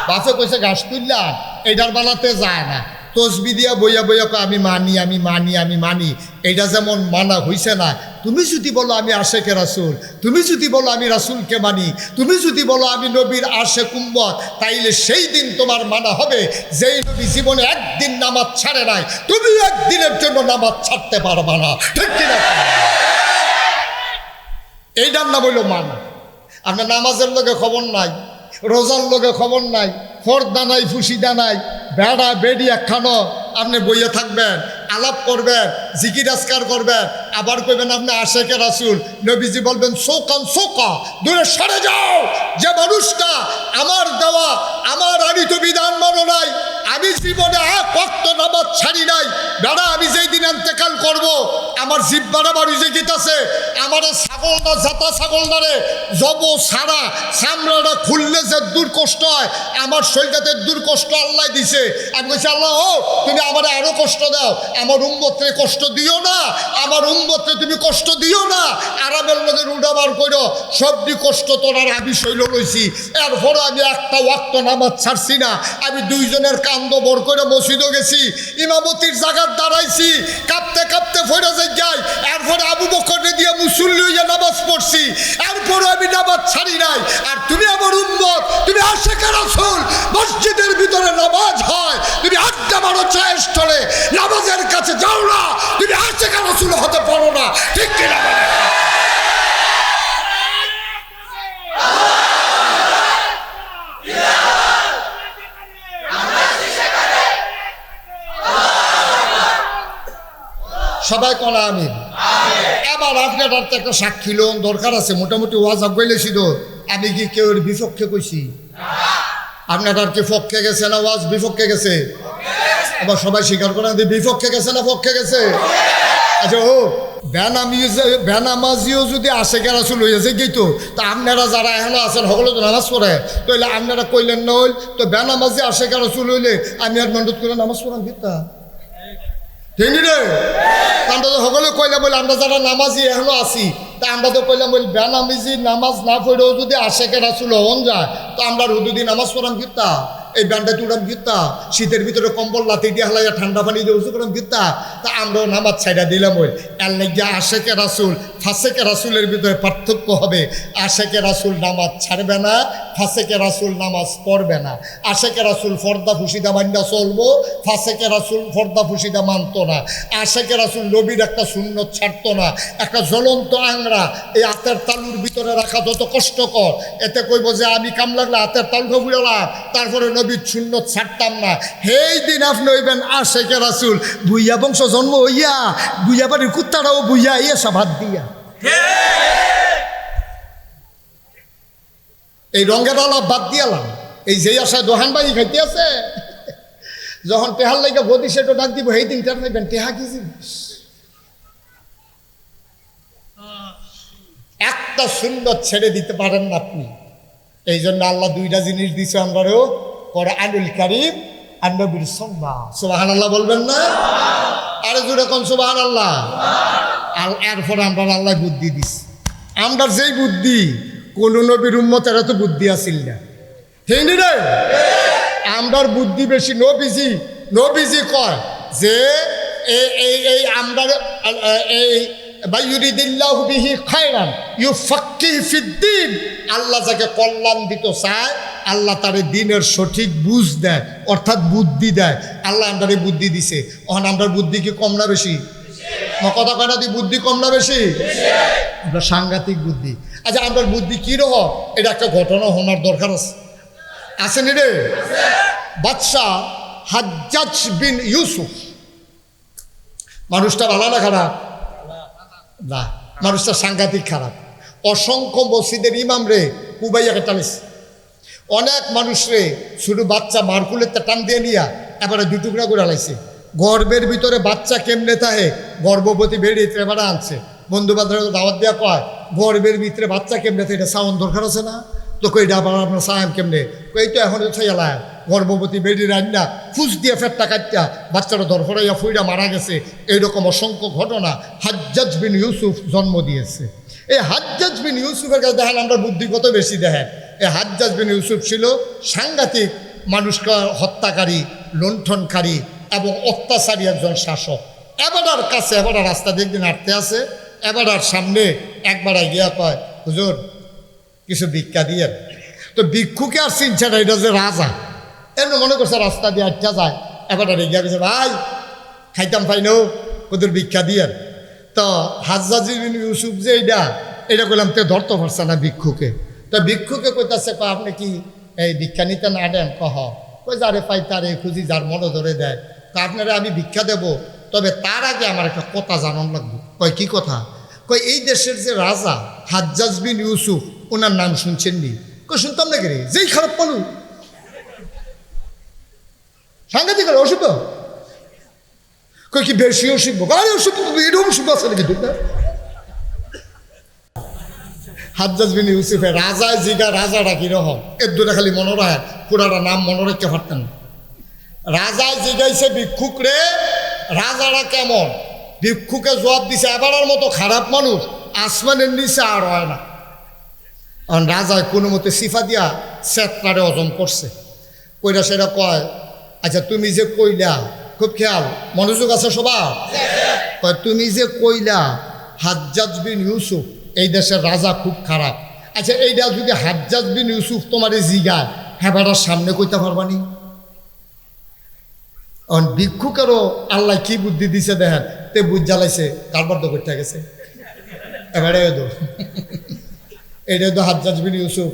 বাসে কইছে ঘাস তুললা, এইটার বানাতে যায় না, তসবি দিয়া বইয়া বইয়া আমি মানি, আমি মানি, আমি মানি, এইটা যেমন মানা হইছে না। তুমি যদি বলো আমি আশেকে রাসূল, তুমি যদি বলো আমি রাসূলকে মানি, তুমি যদি বলো আমি নবীর আশেক উম্মত, তাইলে সেই দিন তোমার মানা হবে যেই নবী জীবনে একদিন নামাজ ছাড়ে নাই, তুমি একদিনের জন্য নামাজ ছাড়তে পারবা না। ঠিক কিনা? এইটার নাম হইল মানা। আপনার নামাজের লোকে খবর নাই, রোজার লোকে খবর নাই, ফর্দা নাই, ফুসিদা নাই, বেড়া বেড়ি একখানো, আপনি বইয়ে থাকবেন, আলাপ করবেন, জিকির আজকার করবেন, আবার কইবেন আপনি আশেকে রাসূল। নবীজি বলবেন সোকান সোকা, দূরে সরে যাও। যে মানুষটা আমার দেওয়া আমার আনিত বিধান মানো নাই, আমি জীবনে 1 ওয়াক্ত নামাজ ছাড়ি নাই, দাদা আমি যেই দিন ইন্তেকাল করব, আমার জিব্বাটা বাড়ি যে গীতাছে, আমার ছাগলটা জাতা ছাগলটারে জব সারা চামড়াটা খুললে যে দূর কষ্ট হয়, আমার শরীরটাতে দূর কষ্ট আল্লাহ দিছে। আমি বলছি আল্লাহ ও তুমি আমার আরো কষ্ট দাও, আমার উম্মতরে কষ্ট দিও না, আমার উম্মতরে তুমি কষ্ট দিও না। আরামের মধ্যে রুডাবার করো, সবটি কষ্ট তোরার আমি শৈল রয়েছি, এরপরে আমি 1টা ওয়াক্ত নামাজ ছাড়ছি না। আমি 2 জনের কান্দ বর করে মসজিদও গেছি, ইমামতির জায়গার দাঁড়াইছি, কাঁপতে কাঁপতে ফেরে যাই, এরপরে আবু বকরে দিয়ে মুসল্লি হইয়া নামাজ পড়ছি, এরপরে আমি নামাজ ছাড়ি নাই। আর তুমি আমার উম্মত, তুমি আশেকে রাসূল, মসজিদের ভিতরে নামাজ হয়, তুমি আড্ডা মারো চায়ের স্টলে, নামাজের কাছে যাও না, তুমি আশেকে রাসূল হতে পারো না। ঠিক কিনা? সবাই কলা আমিন। এবার আপনার একটা সাক্ষী লোন দরকার আছে, মোটামুটি ওয়াজ আগাইলেছি তো, আমি কি কেউ বিপক্ষে কইছি? আপনার কি পক্ষে গেছে না ওয়াজ বিপক্ষে গেছে? আবার সবাই স্বীকার করেন বিপক্ষে গেছে না পক্ষে গেছে? আচ্ছা ও বেনামাজিও যদি আশেকে রাসূল হইয়াছে গেতো, তা আপনারা যারা এখনো আছেন সকলে তো নামাজ পড়ে, তাহলে আপনারা কইলেন না হইল তো বেনামাজি আশেকে রাসূল হইলে আমি আর মন্ডত করে নামাজ পড়ান কিতা? ঠিক রে? আমরা তো সকলে কইলাম বলে আমরা যারা নামাজি এখনো আছি, তা আমরা তো কইলাম বলি বেনামাজি নামাজ না পড়েও যদি আশেকে রাসূল হন যায়, তো আমরা হুদুদি নামাজ পড়াম কিতা? এই ব্যান্ডা তুড়াম কিতা? শীতের ভিতরে কম্বল লাথি দিয়ে হালাইয়া ঠান্ডা পানি দিয়ে উঁচু করাম কিতা? তা আমরাও নামাজ ছাইড়া দিলাম ওই এর লাগে আশেকে রাসূল ফাসেকে রাসূলের ভিতরে পার্থক্য হবে। আশেকে রাসূল নামাজ ছাড়বে না, ফাসেকে রাসূল নামাজ পড়বে না। আশেকে রাসূল ফর্দা ফুসিদা মাইন্দা চলবো, ফাসেকে রাসূল ফর্দা ফুসিদা মানতো না। আশেকে রাসূল নবীর একটা সুন্নত ছাড়তো না। একটা জ্বলন্ত আংরা এই হাতের তালুর ভিতরে রাখা যত কষ্টকর, এতে কইব যে আমি কাম লাগলে হাতের তালুটা বুড়ালাম, তারপরে নবীর সুন্নত ছাড়তাম না। সেই দিন আপনি হইবেন আশেকে রাসূল। বুইয়া বংশ জন্ম হইয়া বুইয়া বাড়ির কুত্তাটাও বুইয়া ইয়ে সব হাত দিয়া এই রঙের আলাপ বাদ দিয়ালাম। এই যে আশায় দোহান বাড়ি খাইতে আছে, যখন টেহার লাগে গদি সেটা ডাক দিব, সেই দিন টের পাইবেন টেহা কি জিনিস। একটা সুন্দর ছেড়ে দিতে পারেন না আপনি। এই জন্য আল্লাহ দুইটা জিনিস দিছে আমরাও, কোরআনুল কারীম আর নবীর সুন্নাহ। সুবহানাল্লাহ বলবেন না? আরে জোরে কোন সুবহানাল্লাহ। আর এরপরে আমরা আল্লাহ বুদ্ধি দিছি। আমরা যেই বুদ্ধি কোন নবীর উম্মতের এত বুদ্ধি আসিল না, ঠিক নি রে? আমরার বুদ্ধি বেশি। নবীজি কয় যে এই আমরা এই বায়ুরিদিল্লাহু বিহি খায়রান ইউফাক্কিহু ফিদ্দীন। আল্লাহ যাকে কল্যাণ দিতে চায় আল্লাহ তারে দ্বীনের সঠিক বুঝ দেয়, অর্থাৎ বুদ্ধি দেয়। আল্লাহ আমরারে বুদ্ধি দিছে। এখন আমরার বুদ্ধি কি কম না বেশি? কথা কয় না, বুদ্ধি কম না বেশি? আমরা সাংঘাতিক বুদ্ধি। আচ্ছা, আমরার বুদ্ধি কী রকম এটা একটা ঘটনা হওয়ার দরকার আছে, আসেনি রে? বাদশাহ হাজ্জাজ বিন ইউসুফ, মানুষটা ভালো না খারাপ? না, মানুষটা সাংঘাতিক খারাপ। অসংখ্য মসজিদের ইমাম রে কুবাইয়াকে টানিস। অনেক মানুষ রে শুধু বাচ্চা মারকুলের টান দিয়ে নিয়া এবারে দুটুকরা করে লাইছে। গর্বের ভিতরে বাচ্চা কেমনে থাকে, গর্ভবতী বেরিয়ে এবারে আনছে। বন্ধু বান্ধব দাওয়াত দেওয়া কয় গর্বের ভিতরে বাচ্চা কেমনে থাকে, এটা সাউন্ড দরকার আছে না? তো কইটা আবার আপনার সায়াম কেমনে? এই তো এখন ছাইয়ালায় গর্ভবতী বেরিয়ে রান্না ফুস দিয়ে ফেটটা কাটটা বাচ্চারা ধরফড়াইয়া ফুইরা মারা গেছে। এইরকম অসংখ্য ঘটনা হাজ্জাজ বিন ইউসুফ জন্ম দিয়েছে। এই হাজ্জাজ বিন ইউসুফের কাছে দেখেন আমরা বুদ্ধি কত বেশি দেখেন। এই হাজ্জাজ বিন ইউসুফ ছিল সাংঘাতিক মানুষকে হত্যাকারী, লুণ্ঠনকারী এবং অত্যাচারী একজন শাসক। এবারার কাছে এবারা রাস্তা দিয়ে একদিন হাঁটতে আছে, এবারার সামনে একবার গিয়া কয় হুজুর কিছু ভিক্ষা দিয়ে। তো ভিক্ষুকে আর চিনছে না, এটা যে রাজা। এমনি মনে করছে রাস্তা দিয়ে আটটা যায়। এবার গিয়া গেছে ভাই খাইতাম পাইনো ওদের ভিক্ষা দিয়ে। তো হাজ্জাজ বিন ইউসুফ যে এটা করলাম তে ধরতে পারছে না ভিক্ষুকে। তো ভিক্ষুকে কইতাছে আপনি কি এই ভিক্ষা নিতে না দেন? কই যারে পাই তারে খুঁজি, যার মনে ধরে দেয়। তো আপনারা আমি ভিক্ষা দেব, তবে তার আগে আমার একটা কথা জানান লাগবে। কয় কি কথা? কয় এই দেশের যে রাজা হাজ্জাজ বিন ইউসুফ, ওনার নাম শুনছেন নি? কই শুনতাম না কে রে, যেই খারাপ মানুষ, সাংঘাতিক অসুখ। কই কি বেশি অসুখ? আরে অসুখ এরকম অসুখ আছে নাকি? হাজ্জাজ বিন ইউসুফের রাজায় জিগা রাজাটা কিরকম এর দুটা খালি মনে রাখ, পুরাটা নাম মনে রাখতে পারতেন। রাজায় জিগাইছে ভিক্ষুক রে রাজারা কেমন? ভিক্ষুকে জবাব দিছে এবারের মতো খারাপ মানুষ আসমানের নিচে আর হয় না। কারণ রাজায় কোনো মতে সিফা দিয়া সেতটারে হজম করছে। কইরা সেটা কয় আচ্ছা তুমি যে কইলা, খুব খেয়াল মনোযোগ আছে সবার, কয় তুমি যে কইলা হাজ্জাজ বিন ইউসুফ এই দেশের রাজা খুব খারাপ। আচ্ছা এইটা যদি হাজ্জাজ বিন ইউসুফ তোমার জিগায় হেবাটার সামনে কইতে পারবানি? ভিক্ষুকেরও আল্লাহ কি বুদ্ধি দিছে দেখেন, তে বুঝ জ্বালাইছে কারবার তো করতে গেছে। এবারে এইটা তো হাজ্জাজ বিন ইউসুফ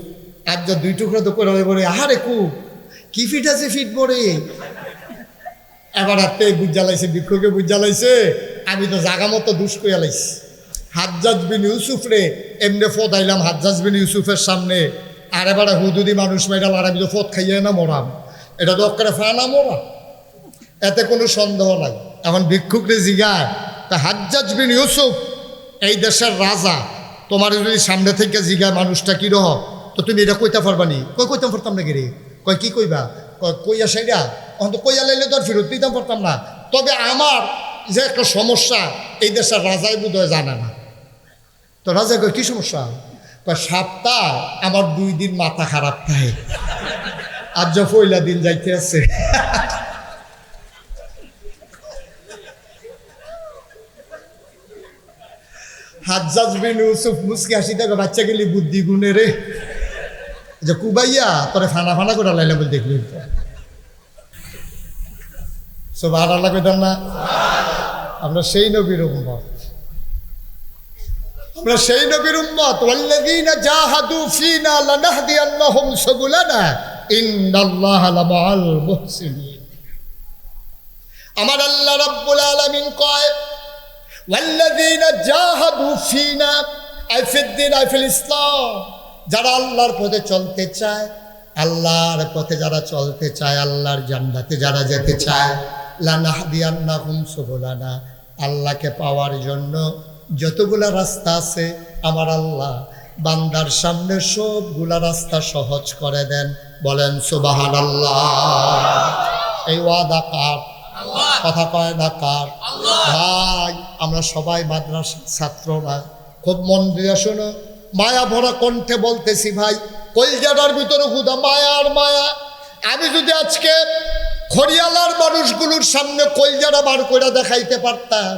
হাজ্জাজ দুই টুকরা তো করে বলে আহারে কি ফিট আছে ফিট পরে। এবার তে বুঝ জ্বালাইছে, ভিক্ষুকে বুঝ জ্বালাইছে আমি তো জাগা মতো দুষ কইয়া লাইছি। হাজ্জাজ বিন ইউসুফ রে এমনি ফদাইলাম হাজ্জাজ বিন ইউসুফের সামনে। আর এবারে হুদুদি মানুষ মেয়েরাল আর আমি তো ফদ খাইয়ে না মরাম, এটা তো অক্কারে ফানা মরা, এতে কোনো সন্দেহ নাই। এখন ভিক্ষুকরে জিগায় তা হাজ্জাজ বিন ইউসুফ এই দেশের রাজা, তোমার যদি সামনে থেকে জিগায় মানুষটা কীরকম, তো তুমি এটা কইতে পারবানি? কইতাম পারতাম না রে। কয় কি কইবা? কইয়া সেইটা এখন তো কইয়া লাইলে তো আর ফেরত দিতাম পারতাম না। তবে আমার যে একটা সমস্যা এই দেশের রাজাই বোধ হয় জানে না। তো রাজা কয় কি সমস্যা? কয় সপ্তাহ আমার 2 দিন মাথা খারাপ থাকে, আর যা পয়লা দিন যাইতে আছে। হাজ্জাজ বিন ইউসুফ মুসকি হাসি থাকে বাচ্চা গেলি বুদ্ধি গুণে রে যে কুবাইয়া তোরে ফানা ফানা করে লাইলে বলে দেখলি তো সুবহানাল্লাহ কইতাম না আমরা সেই নবীর উম্মত আমরা সেই নবীর উম্মত ওয়াল্লাযীনা জাহাদু ফীনা লানাহদিয়ান্নাহুম সুবুলানা ইন্নাল্লাহা লামাআল মুহসিনিন আমার আল্লাহ রাব্বুল আলামিন কয় ওয়াল্লাযীনা জাহাদু ফীনা আই ফিদ্দিন আই ফিল ইসলাম যারা আল্লাহর পথে চলতে চায় আল্লাহর পথে যারা চলতে চায় আল্লাহর জান্নাতে যারা যেতে চায় লানাহদিয়ান্নাহুম সুবুলানা আল্লাহকে পাওয়ার জন্য যতগুলা রাস্তা আছে আমার আল্লাহ বান্দার সামনে সবগুলা রাস্তা সহজ করে দেন বলেন সুবহানাল্লাহ এই ওয়াদা কার কথা কয় না কার ভাই আমরা সবাই মাদ্রাসার ছাত্ররা খুব মন দিয়ে শোনো মায়া ভরা কণ্ঠে বলতেছি ভাই কলজাটার ভিতরে হুদা মায়া আর মায়া আমি যদি আজকে খড়িয়ালার মানুষগুলোর সামনে কলজাটা বার করে দেখাইতে পারতাম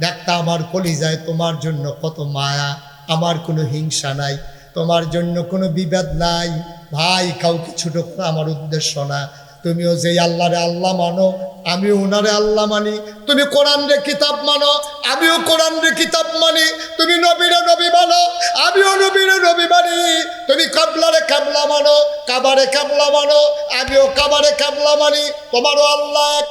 দেখতা আমার কলিজায় তোমার জন্য কত মায়া আমার কোনো হিংসা নাই তোমার জন্য কোনো বিবাদ নাই ভাই কাউকে ছোট করা আমার উদ্দেশ্য না তুমিও যেই আল্লাহরে আল্লাহ মানো আমিও ওনারে আল্লাহ মানি তুমি কোরআন রে কিতাব মানো আমিও কোরআন রে কিতাব মানি তুমি নবীরে নবী মানো আমিও নবীরে নবী মানি তুমি কাবলারে কাবলা মানো কাবারে কাবলা মানো আমিও কাবারে কাবলা মানি তোমারও আল্লাহ এক